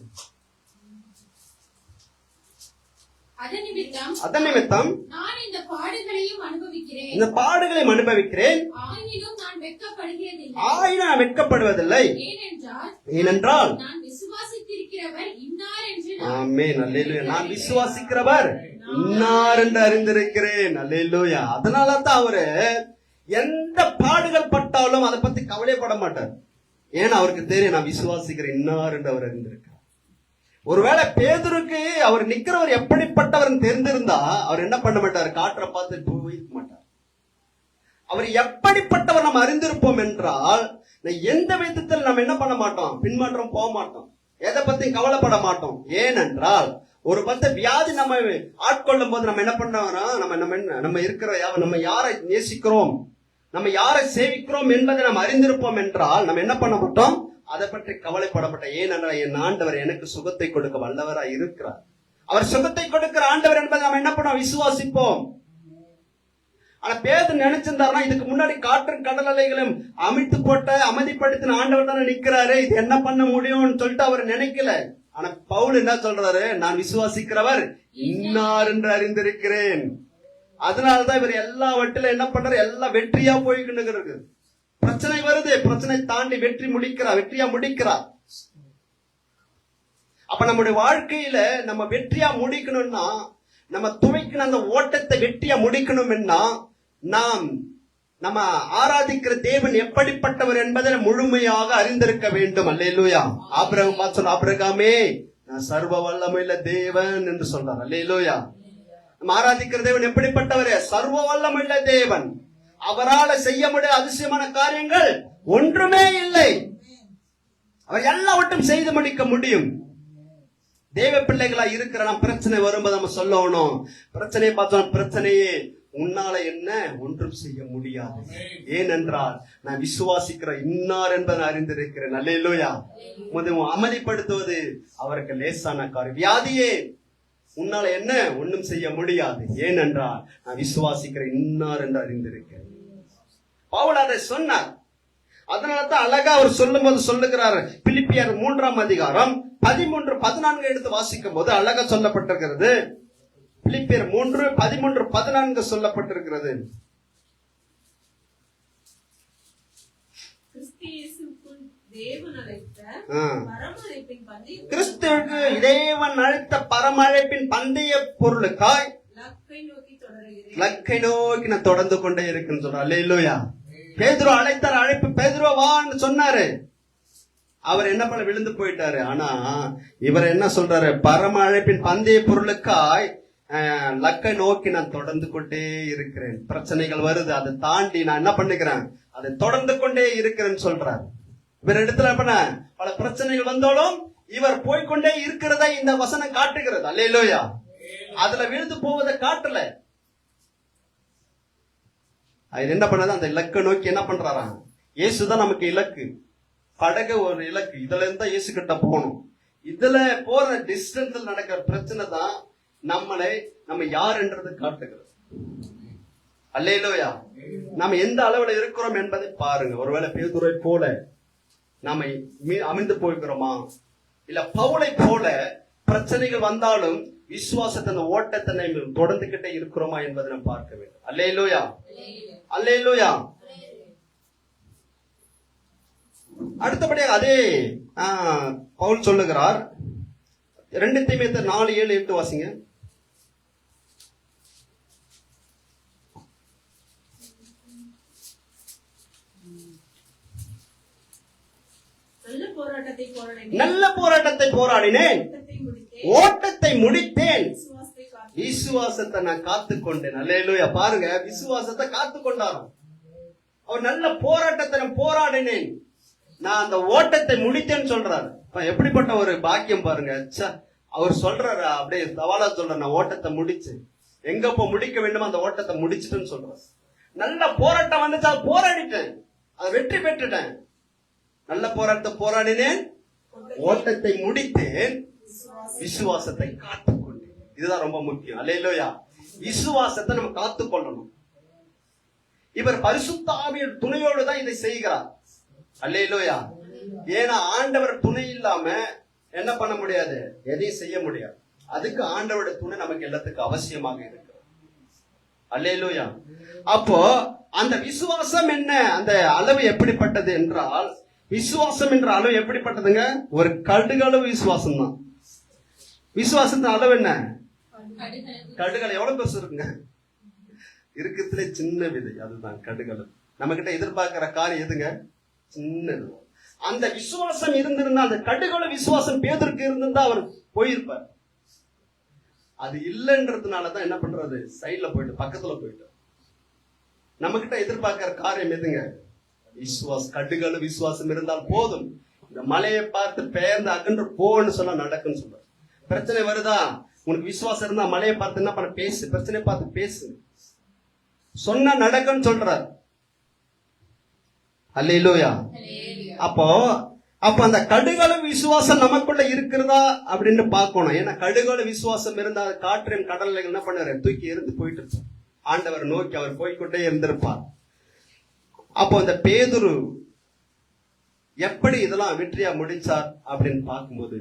அதன் நிமித்தம் நான் இந்த பாடுகளையும் அனுபவிக்கிறேன். இந்த பாடுகளையும் அனுபவிக்கிறேன். ஆயினும் நான் வெட்கப்படுவதில்லை. ஏனென்றால் நான் விசுவாசித்திருக்கிறவர் இன்னார் என்று. ஆமென், அல்லேலூயா. நான் விசுவாசிக்கிறவர் இன்னார் என்று அறிந்திருக்கிறேன். அல்லேலூயா. அதனால தான் அவரு எந்த பாடுகள் பட்டாலும் அதை பத்தி கவலைப்பட மாட்டார். ஏன்னா அவருக்கு தெரியும், நான் விசுவாசிக்கிறேன் இன்னார் என்று அவர் அறிந்திருக்கிறார். ஒருவேளை பேதுருக்கு அவர் நிக்கிறவர் எப்படிப்பட்டவர் தெரிந்திருந்தா அவர் என்ன பண்ண மாட்டார், காற்றை பார்த்து போயிருக்க மாட்டார். அவர் எப்படிப்பட்டவர் நம்ம அறிந்திருப்போம் என்றால் எந்த விதத்தில் நம்ம என்ன பண்ண மாட்டோம், பின்மாற்றம் போக மாட்டோம், எதை பத்தி கவலைப்பட மாட்டோம். ஏனென்றால் ஒரு வியாதி நம்ம ஆட்கொள்ளும் போது நம்ம என்ன பண்ணோம்னா நம்ம யாரை நேசிக்கிறோம், நம்ம யாரை சேவிக்கிறோம் என்பதை நம்ம அறிந்திருப்போம் என்றால் நம்ம என்ன பண்ண மாட்டோம், அதை பற்றி கவலைப்படப்பட்ட. ஏனென்றால் என் ஆண்டவர் எனக்கு சுகத்தை கொடுக்க வல்லவராய் இருக்கிறார். அவர் சுகத்தை கொடுக்கிற ஆண்டவர் என்பதை நம்ம என்ன பண்ணோம், விசுவாசிப்போம். ஆனா பேதுரு நினைச்சிருந்தாருன்னா இதுக்கு முன்னாடி காற்றும் கடல் அலைகளும் அமைத்து போட்ட அமைதிப்படுத்தின ஆண்டவர் தானே நிக்கிறாரு, இது என்ன பண்ண முடியும்னு சொல்லிட்டு அவர் நினைக்கல. ஆனா பவுல் என்ன சொல்றாரு, நான் விசுவாசிக்கிறவர் இன்னார் என்று அறிந்திருக்கிறேன். அதனாலதான் இவர் எல்லாவற்றிலும் என்ன பண்றாரு, எல்லாம் வெற்றியா போய்கிட்டு இருக்கு. பிரச்சனை வருது, பிரச்சனை தாண்டி வெற்றியா முடிக்கிறார். அப்ப நம்முடைய வாழ்க்கையில நம்ம வெற்றியா முடிக்கணும்னா, நம்ம துவைக்கணும் அந்த ஓட்டத்தை வெற்றியா முடிக்கணும்னா நம்ம ஆராதிக்கிற தேவன் எப்படிப்பட்டவர் என்பதை முழுமையாக அறிந்திருக்க வேண்டும். அல்லேலூயா. ஆபிரகாம் சொல்ல, ஆபிரகாமே நான் சர்வ வல்லமையுள்ள தேவன் என்று சொல்றார். அல்லேலூயா. நம்ம ஆராதிக்கிற தேவன் எப்படிப்பட்டவர், சர்வ வல்லமையுள்ள தேவன். அவரால் செய்ய முடியாத அதிசயமான காரியங்கள் ஒன்றுமே இல்லை. அவர் எல்லாவற்றையும் செய்து முடிக்க முடியும். தேவ பிள்ளைகளா இருக்கிற நம்ம பிரச்சனை வரும்போது நம்ம சொல்லணும், பிரச்சனையை பார்த்தோம், பிரச்சனையே உன்னால என்ன ஒன்றும் செய்ய முடியாது. ஏனென்றால் நான் விசுவாசிக்கிற இன்னார் என்பதை அறிந்திருக்கிறேன். அல்லேலூயா. அமைதிப்படுத்துவது அவருக்கு லேசான காரியம். வியாதியே உன்னால என்ன ஒன்றும் செய்ய முடியாது. ஏனென்றால் நான் விசுவாசிக்கிற இன்னார் என்று அறிந்திருக்கிறேன். பவுல் அதை சொன்னார். அதனாலதான் அழகா அவர் சொல்லும் போது சொல்லுகிறார். பிலிப்பியர் 3 13-14 எடுத்து வாசிக்கும் போது அழகா சொல்லப்பட்டிருக்கிறது. பிலிப்பியர் 3:13-14 சொல்லப்பட்டிருக்கிறது. கிறிஸ்துவுக்கு தேவன் அழைத்த பரமழைப்பின் பந்தய பொருளுக்காய் லக்கை நோக்கி நான் தொடர்ந்து கொண்டே இருக்குன்னு சொல்ற. அல்லேலூயா. பேதுரு அழைத்தார், அழைப்பு பேதுரு வான்னு சொன்னாரு. அவர் என்ன பண்ண விழுந்து போயிட்டாரு. ஆனா இவர் என்ன சொல்றாரு, பரம அழைப்பின் பந்தய பொருளுக்காய் லக்கை நோக்கி நான் தொடர்ந்து கொண்டே இருக்கிறேன். பிரச்சனைகள் வருது, அதை தாண்டி நான் என்ன பண்ணுகிறேன், அதை தொடர்ந்து கொண்டே இருக்கிறேன்னு சொல்றாரு. இவர் இடத்துல பண்ண பல பிரச்சனைகள் வந்தாலும் இவர் போய்கொண்டே இருக்கிறதா இந்த வசனம் காட்டுகிறது. அல்லேலூயா. அதுல விழுந்து போவதை காட்டல. அது என்ன பண்ணது, அந்த இலக்கை நோக்கி என்ன பண்றாராம், இயேசுதான் நமக்கு இலக்கு. படகு ஒரு இலக்கு, இதுல இருந்தா இயேசு கிட்ட போகணும். இதுல போற டிஸ்டன்ஸ்ல நடக்கிற பிரச்சனை தான் நம்ம யார் என்றது காட்டுகிறது. அல்லேலூயா. நம்ம எந்த அளவுல இருக்கிறோம் என்பதை பாருங்க. ஒருவேளை பேதுரை போல நாம அமிழ்ந்து போய்கிறோமா, இல்ல பவுலை போல பிரச்சனைகள் வந்தாலும் விசுவாசத்தை அந்த ஓட்டத்தை தொடர்ந்துகிட்டே இருக்கிறோமா என்பதை நம்ம பார்க்க வேண்டும். அல்லேலூயா, அல்லேலூயா. அடுத்தபடியாக அதே பவுல் சொல்லுகிறார், 2 தீமோத்தேயு 4:7-8 வாசிங்க. நல்ல போராட்டத்தை போராடினேன், ஓட்டத்தை முடித்தேன், விசுவாசத்தை நான் காத்துக்கொண்டேன். அல்லேலூயா. பாருங்க, விசுவாசத்தை காத்துக்கொண்டாராம். அவர் நல்ல போராட்டத்தை நான் போராடினேன், நான் அந்த ஓட்டத்தை முடித்தேன்னு சொல்றாரு. எப்படிப்பட்ட ஒரு பாக்கியம் பாருங்க. அவர் சொல்றாரு, அப்படியே சவாலா சொல்றாரு, நான் ஓட்டத்தை முடிச்சு எங்க போ முடிக்க வேண்டுமோ அந்த ஓட்டத்தை முடிச்சுட்டேன்னு சொல்றாரு. நல்ல போராட்டம் வந்துச்சா, போராடிட்டேன், அதை வெற்றி பெற்றுட்டேன். நல்ல போராட்டத்தை போராடினேன், ஓட்டத்தை முடித்தேன், விசுவாசத்தை காத்துக்கொண்டேன். இதுதான் ரொம்ப முக்கியம். அல்லேலூயா. விசுவாசத்தை நம்ம காத்துக்கொள்ளணும். இவர் பரிசுத்த ஆவியின் துணையோடு தான் இதை செய்கிறார். அல்லேலூயா. ஏன்னா ஆண்டவர் துணை இல்லாம என்ன பண்ண முடியாது, எதையும் செய்ய முடியாது. அதுக்கு ஆண்டவருடைய துணை நமக்கு எல்லாத்துக்கும் அவசியமாக இருக்கு. அல்லேலூயா. அப்போ அந்த விசுவாசம் என்ன, அந்த அளவு எப்படிப்பட்டது என்றால், விசுவாசம் என்ற அளவு எப்படிப்பட்டதுங்க, ஒரு கடுகளவு விசுவாசம் தான். விசுவாசத்தின் அளவு என்ன, கடுகள் எவ்வளவு பெருசு இருக்குங்க, இருக்கிறதுல சின்ன விதை, அதுதான் கடுகளவு. நம்ம கிட்ட எதிர்பார்க்கிற காரியம் எதுங்க, சின்னது. அந்த விசுவாசம் இருந்திருந்தா, அந்த கடுகளவு விசுவாசம் பேதுருக்கு இருந்திருந்தா அவர் போயிருப்பார். அது இல்லைன்றதுனாலதான் என்ன பண்றது, சைட்ல போயிட்டு பக்கத்துல போயிட்டு. நம்ம கிட்ட எதிர்பார்க்கிற காரியம் எதுங்க, விசுவாசம். கடுகளவு விசுவாசம் இருந்தால் போதும். இந்த மலையை பார்த்து பெயர்ந்து அகன்று போன்னு சொல்ல நடக்குன்னு சொல்ற. பிரச்சனை வருதா, உனக்கு விசுவாசம் இருந்தா மலையை பார்த்து என்ன பண்ண, பேசு, பிரச்சனையை பார்த்து பேசு, சொன்ன நடக்குன்னு சொல்றார். அல்லேலூயா. அப்போ அந்த கடுகளவு விசுவாசம் நமக்குள்ள இருக்கிறதா அப்படின்னு பார்க்கணும். ஏன்னா கடுகளவு விசுவாசம் இருந்தா காற்றின் கடல்ல என்ன பண்ணாரு, தூக்கி எறிந்து போயிட்டு இருப்பார். ஆண்டவர் நோக்கி அவர் போய்கொண்டே இருந்திருப்பார். அப்போ அந்த பேதுரு எப்படி இதெல்லாம் வெற்றியா முடிச்சார் அப்படின்னு பார்க்கும்போது,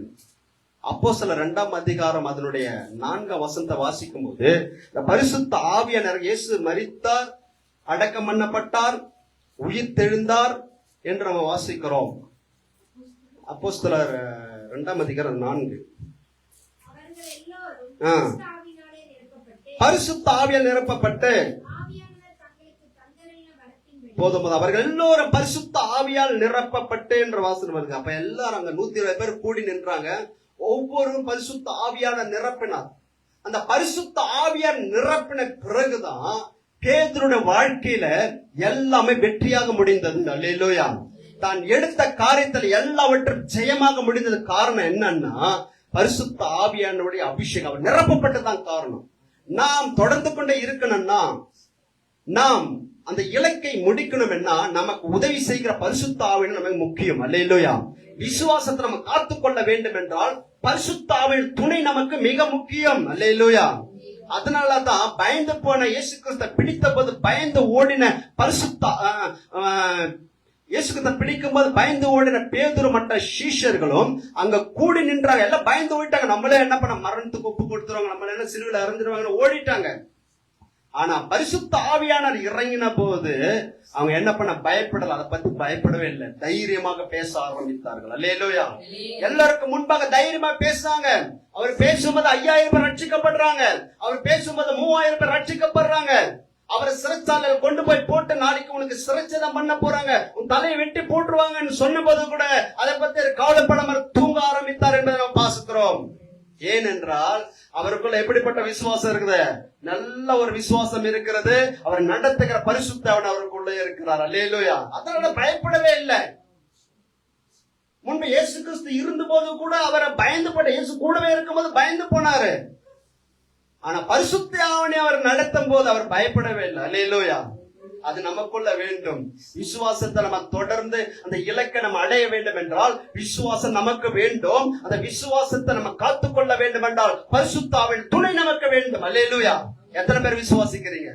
அப்போஸ்தலர் 2ஆம் அதிகாரம் அதனுடைய 4ஆம் வசனத்தை வாசிக்கும் போது, பரிசுத்த ஆவியானவர் இயேசு மரித்தார், அடக்கம் பண்ணப்பட்டார், உயிர் தெழுந்தார் என்று நம்ம வாசிக்கிறோம். அப்போஸ்தலர் 2ஆம் அதிகாரம் 4. பரிசுத்த ஆவியால் நிரப்பப்பட்டு போதும், அவர்கள் எல்லோரும் பரிசுத்த ஆவியால் நிரப்பப்பட்டு என்ற வாசனம் வருது. அப்ப எல்லாரும் அங்க 120 பேர் கூடி நின்றாங்க. ஒவ்வொருவரும் பரிசுத்த ஆவியால நிரப்பினார். அந்த பரிசுத்த ஆவியால் நிரப்பின பிறகுதான் பேதுருடைய வாழ்க்கையில எல்லாமே வெற்றியாக முடிந்தது. அல்லேலூயா. தான் எடுத்த காரியத்தில் எல்லாவற்றும் ஜெயமாக முடிந்தது. காரணம் என்னன்னா, பரிசுத்த ஆவியானுடைய அபிஷேகம், அவர் நிரப்பப்பட்டதான் காரணம். நாம் தொடர்ந்து கொண்டே இருக்கணும்னா, நாம் அந்த இலக்கை முடிக்கணும்னா, நமக்கு உதவி செய்கிற பரிசுத்த ஆவியான நமக்கு முக்கியம். அல்லேலூயா. விசுவாசத்தை நம்ம காத்துக்கொள்ள வேண்டும் என்றால் பரிசுத்த ஆவியின் துணை நமக்கு மிக முக்கியம். அல்லேலூயா. அதனாலதான் பயந்து போன இயேசு கிறிஸ்துவை பிடித்த போது பயந்து ஓடின இயேசு கிறிஸ்துவை பிடிக்கும் போது பயந்து ஓடின பேதுரு மற்ற சீஷர்களும் அங்க கூடி நின்றாங்க. எல்லாம் பயந்து ஓடிட்டாங்க. நம்மளே என்ன பண்ண, மரணத்துக்கு ஒப்பு கொடுத்துருவாங்க, நம்மள என்ன சிலுவையில அறிஞ்சிருவாங்கன்னு ஓடிட்டாங்க. ஆனா பரிசுத்த ஆவியானவர் இறங்கின போது அவங்க என்ன பண்ண, பயப்படல. அதை பத்தி பயப்படவே இல்லை, தைரியமாக பேச ஆரம்பித்தார்கள். அல்லேலூயா. எல்லாருக்கும் முன்பாக தைரியமா பேசுறாங்க. அவர் பேசும்போது 5000 பேர் ரட்சிக்கப்படுறாங்க. அவர் பேசும்போது 3000 பேர் ரட்சிக்கப்படுறாங்க. அவரை சிறைச்சாலையில் கொண்டு போய் போட்டு நாளைக்கு உனக்கு சிறைச்சேதம் பண்ண போறாங்க, உன் தலையை வெட்டி போட்டுருவாங்கன்னு சொன்ன போது கூட அதை பத்தி கவலைப்படாம தூங்க ஆரம்பித்தார் என்பதை நாம் வாசிக்கிறோம். ஏனென்றால் அவருக்குள்ள எப்படிப்பட்ட விசுவாசம் இருக்குது? நல்ல ஒரு விசுவாசம் இருக்கிறது. அவர் நடத்துகிற பரிசுத்தவன் அவருக்குள்ள இருக்கிறார். அல்லேலூயா. அதனால பயப்படவே இல்லை. முன்பு இயேசு கிறிஸ்து இருந்த போது கூட அவரை பயந்து போட்ட, இயேசு கூடவே இருக்கும்போது பயந்து போனாரு. ஆனா பரிசுத்த ஆவியை அவர் நடத்தும் போது அவர் பயப்படவே இல்லை. அல்லேலூயா. அது நமக்குள்ள வேண்டும். விசுவாசத்தை நம்ம தொடர்ந்து அந்த இலக்கை நம்ம அடைய வேண்டும் என்றால் விசுவாசம் நமக்கு வேண்டும். அந்த விசுவாசத்தை நம்ம காத்துக்கொள்ள வேண்டும் என்றால் பரிசுத்த ஆவியின் துணை நமக்கு வேண்டும். அல்லேலூயா. எத்தனை பேர் விசுவாசிக்கிறீங்க?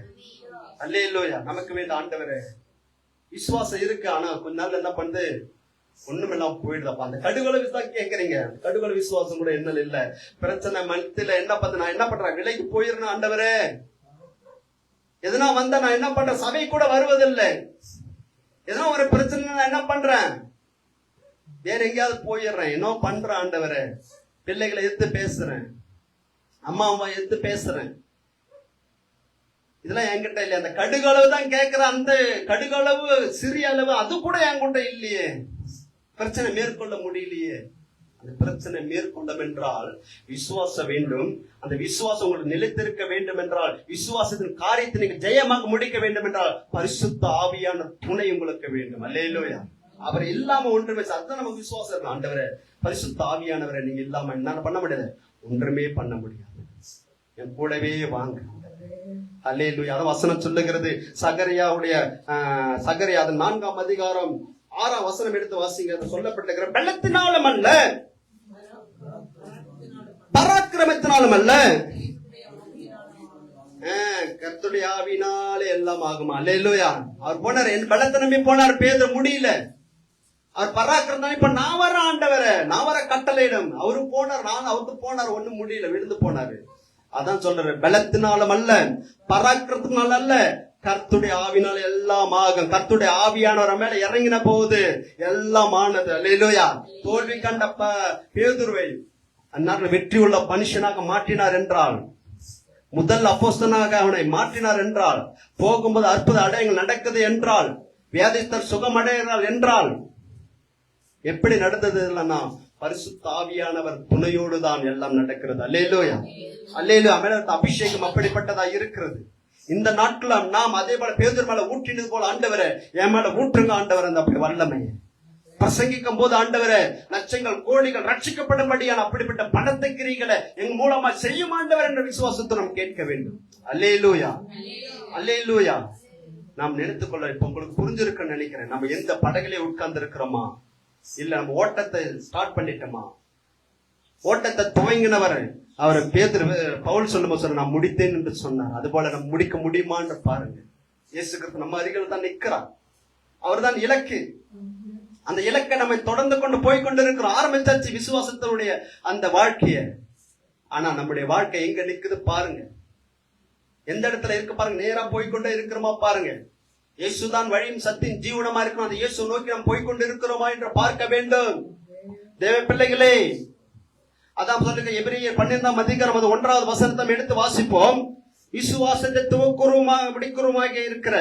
அல்லேலூயா. நமக்கு வேண்டும் ஆண்டவரே. விசுவாசம் இருக்கு, ஆனா கொஞ்ச நாள் என்ன பண்ணுது, ஒண்ணுமெல்லாம் போயிடுதாப்பா. அந்த கடுகளவு தான் கேட்கறீங்க. கடுகளவு விசுவாசம் கூட என்ன இல்ல. பிரச்சனை மத்தியில என்ன பண்ண, நான் என்ன பண்றேன், விலைக்கு போயிருந்தேன் ஆண்டவரே. எதனா வந்தா நான் என்ன பண்றேன், சபை கூட வருவதில்லை. எதனா ஒரு பிரச்சனை நான் என்ன பண்றேன், வேற எங்கேயாவது போயிடுறேன். என்ன பண்றேன் ஆண்டவரே, பிள்ளைகளை எடுத்து பேசுறேன், அம்மா அம்மா எடுத்து பேசுறேன். இதெல்லாம் என்கிட்ட இல்லையா? அந்த கடுகளவு தான் கேட்கிறேன். அந்த கடுகளவு சிறிய அளவு அது கூட என்கிட்ட இல்லையே. பிரச்சனை மேற்கொள்ள முடியலையே. அந்த பிரச்சனை மேற்கொள்ளும் என்றால் விசுவாசம் வேண்டும். அந்த விசுவாசம் உங்களுக்கு நிலைத்திருக்க வேண்டும் என்றால், விசுவாசத்தின் காரியத்தை நீங்கள் ஜெயமாக முடிக்க வேண்டும் என்றால் பரிசுத்த ஆவியான துணை உங்களுக்கு வேண்டும். அல்லேலூயா. அவர் இல்லாம ஒன்றுமே, அதுதான் நமக்கு விசுவாசம் இருக்கும். ஆண்டவரே, பரிசுத்த ஆவியானவரை நீங்க இல்லாம என்ன பண்ண முடியாது, ஒன்றுமே பண்ண முடியாது. என் கூடவே வாங்க. அல்லேலூயா. அத வசனம் சொல்லுகிறது. சகரியாவுடைய சகரியா 4ஆம் அதிகாரம் 6ஆம் வசனம் எடுத்து வாசிங்க. சொல்லப்பட்டிருக்கிற பலத்தினாலும் அல்ல, பராக்கிரமத்தினாலும் அல்ல, கர்த்தருடைய ஆவியினாலே எல்லாம் ஆகுமா. அல்லேலூயா. அவர் போனார், என் பலத்தை நம்பி போனார். பேதுரு முடியல. அவர் பராக்கிரமம், இப்ப நான் வர ஆண்டவரே, நான் வர கட்டளையிடும். அவரு போனார், நான் அவருக்கு போனார், ஒண்ணும் முடியல, விழுந்து போனாரு. அதான் சொல்றேன், பலத்தினாலும் அல்ல, பராக்கிரமத்தினால அல்ல, கர்த்தருடைய ஆவினால எல்லாம் ஆகும். கர்த்தருடைய ஆவியானவர் மேல இறங்கின போது எல்லாம் ஆனது. அல்லேலூயா. தோல்வி கண்ட பேதுருவை அந்நாட்டில் வெற்றி உள்ள மனுஷனாக மாற்றினார் என்றால், முதல் அப்போஸ்தலனாக அவனை மாற்றினார் என்றால், போகும்போது அற்புத அடையங்கள் நடக்குது என்றால், வியாதிஸ்தர் சுகமடைகிறார் என்றால், எப்படி நடந்தது இல்லைன்னா பரிசுத்த ஆவியானவர் துணையோடு தான் எல்லாம் நடக்கிறது. அல்லேலூயா. அல்லேலூயா. மேல அபிஷேகம் அப்படிப்பட்டதா இருக்கிறது. இந்த நாட்கள் நாம் அதே போல பேதுரு மேல ஊற்றினது போல ஆண்டவரே என் மேல ஊற்றுங்க ஆண்டவர். அந்த அப்படி வல்லமையை பிரசங்கிக்கும் போது ஆண்டவரே லட்சங்கள் கோடிகள் ரட்சிக்கப்படும்படியான அப்படிப்பட்ட பணத்தை கிரிகளை எங்க மூலமா செய்யும் ஆண்டவர் என்ற விசுவாசத்தை நாம் கேட்க வேண்டும். அல்லேலூயா. அல்லேலூயா. நாம் நினைத்துக்கொள்ள, இப்ப உங்களுக்கு புரிஞ்சிருக்க நினைக்கிறேன். நம்ம எந்த படகுலே உட்கார்ந்து இருக்கிறோமா, இல்ல நம்ம ஓட்டத்தை ஸ்டார்ட் பண்ணிட்டோமா? ஓட்டத்தை துவங்கினவர் அவர் பேதுரு பவுல் சொல்லும் சொல்ல, நான் முடித்தேன் என்று சொன்னார். அது போல நம்ம முடிக்க முடியுமான்னு பாருங்க. இயேசு கிறிஸ்து நம்ம அருகில் தான் நிற்கிறார். அவர் தான் இலக்கு. அந்த இலக்கை நம்ம தொடர்ந்து கொண்டு போய்கொண்டு இருக்கிறோம். ஆரம்பிச்சாச்சு விசுவாசத்தினுடைய அந்த வாழ்க்கைய. ஆனா நம்முடைய வாழ்க்கை எங்க நிக்குது பாருங்க. எந்த இடத்துல இருக்கு பாருங்க. நேரா போய்கொண்டே இருக்கிறோமா பாருங்க. இயேசுதான் வழியும் சத்தியும் ஜீவனமா இருக்கணும். அந்த இயேசு நோக்கி நாம் போய்கொண்டு இருக்கிறோமா என்று பார்க்க வேண்டும். தேவ பிள்ளைகளே, அதான் சொல்லுங்க. எபிரேயர் 12ஆம் அதிகாரம் 1வது வசனத்தை எடுத்து வாசிப்போம். விசுவாசத்தை துவக்குறவுமாக முடிக்கிறவுமாக இருக்கிற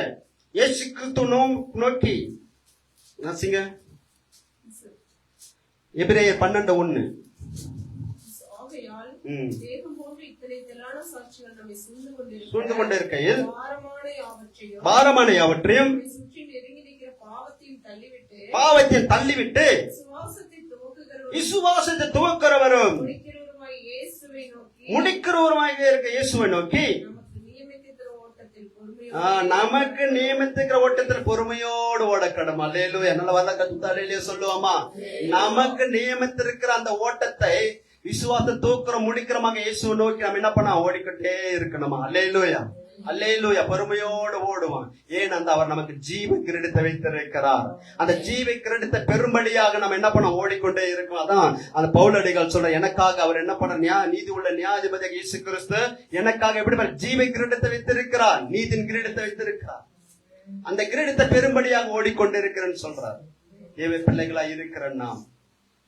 இயேசு கிறிஸ்து நோக்கி வாசிங்க. எபிரேயர் 12:1. சூழ்ந்து கொண்டிருக்கையில் பாரமான யாவற்றையும் பாவத்தையும் தள்ளிவிட்டு விசுவாசத்தை துவக்கிறவரும் முடிக்கிறவருமாக இருக்க இயேசுவை நோக்கி நமக்கு நியமித்திருக்கிற ஓட்டத்தில் பொறுமையோடு ஓடக்கணும். அல்லேலூயா. என்னால வரல கத்துத்தாலே சொல்லுவாமா, நமக்கு நியமித்திருக்கிற அந்த ஓட்டத்தை விசுவாசத்தை தூக்குற முடிக்கிறமாக இயேசுவை நோக்கி நம்ம என்ன பண்ண ஓடிக்கிட்டே இருக்கணுமா. அல்லேலூயா. அல்லேலூயா. பொறுமையோடு ஓடுவான். ஏன் அந்த அவர் நமக்கு ஜீவ கிரீடத்தை வைத்திருக்கிறார். அந்த ஜீவ கிரீடத்தை பெரும்படியாக நம்ம என்ன பண்ண ஓடிக்கொண்டே இருக்கோம். அதான் அந்த பவுலடிகள் சொல்ற, எனக்காக அவர் என்ன பண்ண நீதி உள்ள நியாயாதிபதியாக இயேசு கிறிஸ்து எனக்காக எப்படி ஜீவ கிரீடத்தை வைத்திருக்கிறார், நீதியின் கிரீடத்தை வைத்திருக்கிறார். அந்த கிரீடத்தை பெரும்படியாக ஓடிக்கொண்டு இருக்கிறேன்னு சொல்றார். தேவ பிள்ளைகளா இருக்கிற நாம்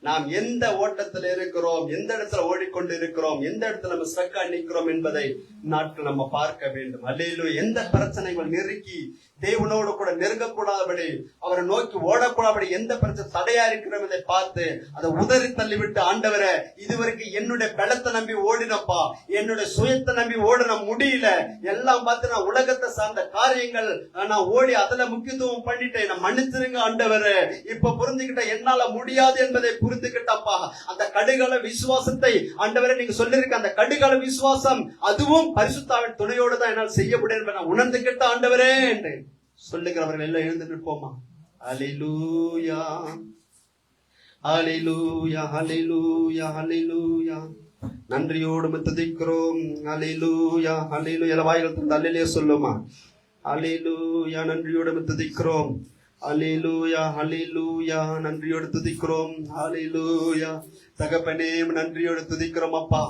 நாம் எந்த ஓட்டத்தில் இருக்கிறோம், எந்த இடத்துல ஓடிக்கொண்டு இருக்கிறோம், எந்த இடத்துல நம்ம ஸ்ட்ரக்கா நிற்கிறோம் என்பதை நாட்கள் நம்ம பார்க்க வேண்டும். அல்லேலூயா. எந்த பிரச்சனைகள் நெருக்கி தேவனோடு கூட நெருங்கக்கூடாதபடி, அவரை நோக்கி ஓடக்கூடாதபடி எந்த பிரச்சனை தடையா இருக்கிறோம் இதை பார்த்து அதை உதறி தள்ளிவிட்டு, ஆண்டவரே இதுவரைக்கும் என்னுடைய பலத்தை நம்பி ஓடினப்பா, என்னுடைய சுயத்தை நம்பி ஓடின முடியல, எல்லாம் பார்த்து நான் உலகத்தை சார்ந்த காரியங்கள் நான் ஓடி அதுல முக்கியத்துவம் பண்ணிட்டேன், நான் மன்னிச்சிருங்க ஆண்டவரே, இப்ப புரிஞ்சுக்கிட்ட என்னால முடியாது என்பதை புரிந்துகிட்டப்பா. அந்த கடுகள விசுவாசத்தை ஆண்டவரே நீங்க சொல்லிருக்க அந்த கடுகள விசுவாசம் அதுவும் பரிசுத்தாவின் துணையோடு தான் என்னால் செய்ய முடியும் என்பதை நான் உணர்ந்துகிட்ட ஆண்டவரே என்று சொல்லுகிறவர்கள் எல்லாம் எழுந்து நிற்போமா? அல்லேலூயா, அல்லேலூயா, அல்லேலூயா, அல்லேலூயா. நன்றியோடு துதிக்கிறோம். அல்லேலூயா, அல்லேலூயா. வாய்கள் தந்து அல்லேலூயா சொல்லுமா? அல்லேலூயா. நன்றியோடு துதிக்கிறோம். அல்லேலூயா, அல்லேலூயா. நன்றியோடு துதிக்கிறோம். அல்லேலூயா. தகப்பனே நன்றியோடு துதிக்கிறோம் அப்பா.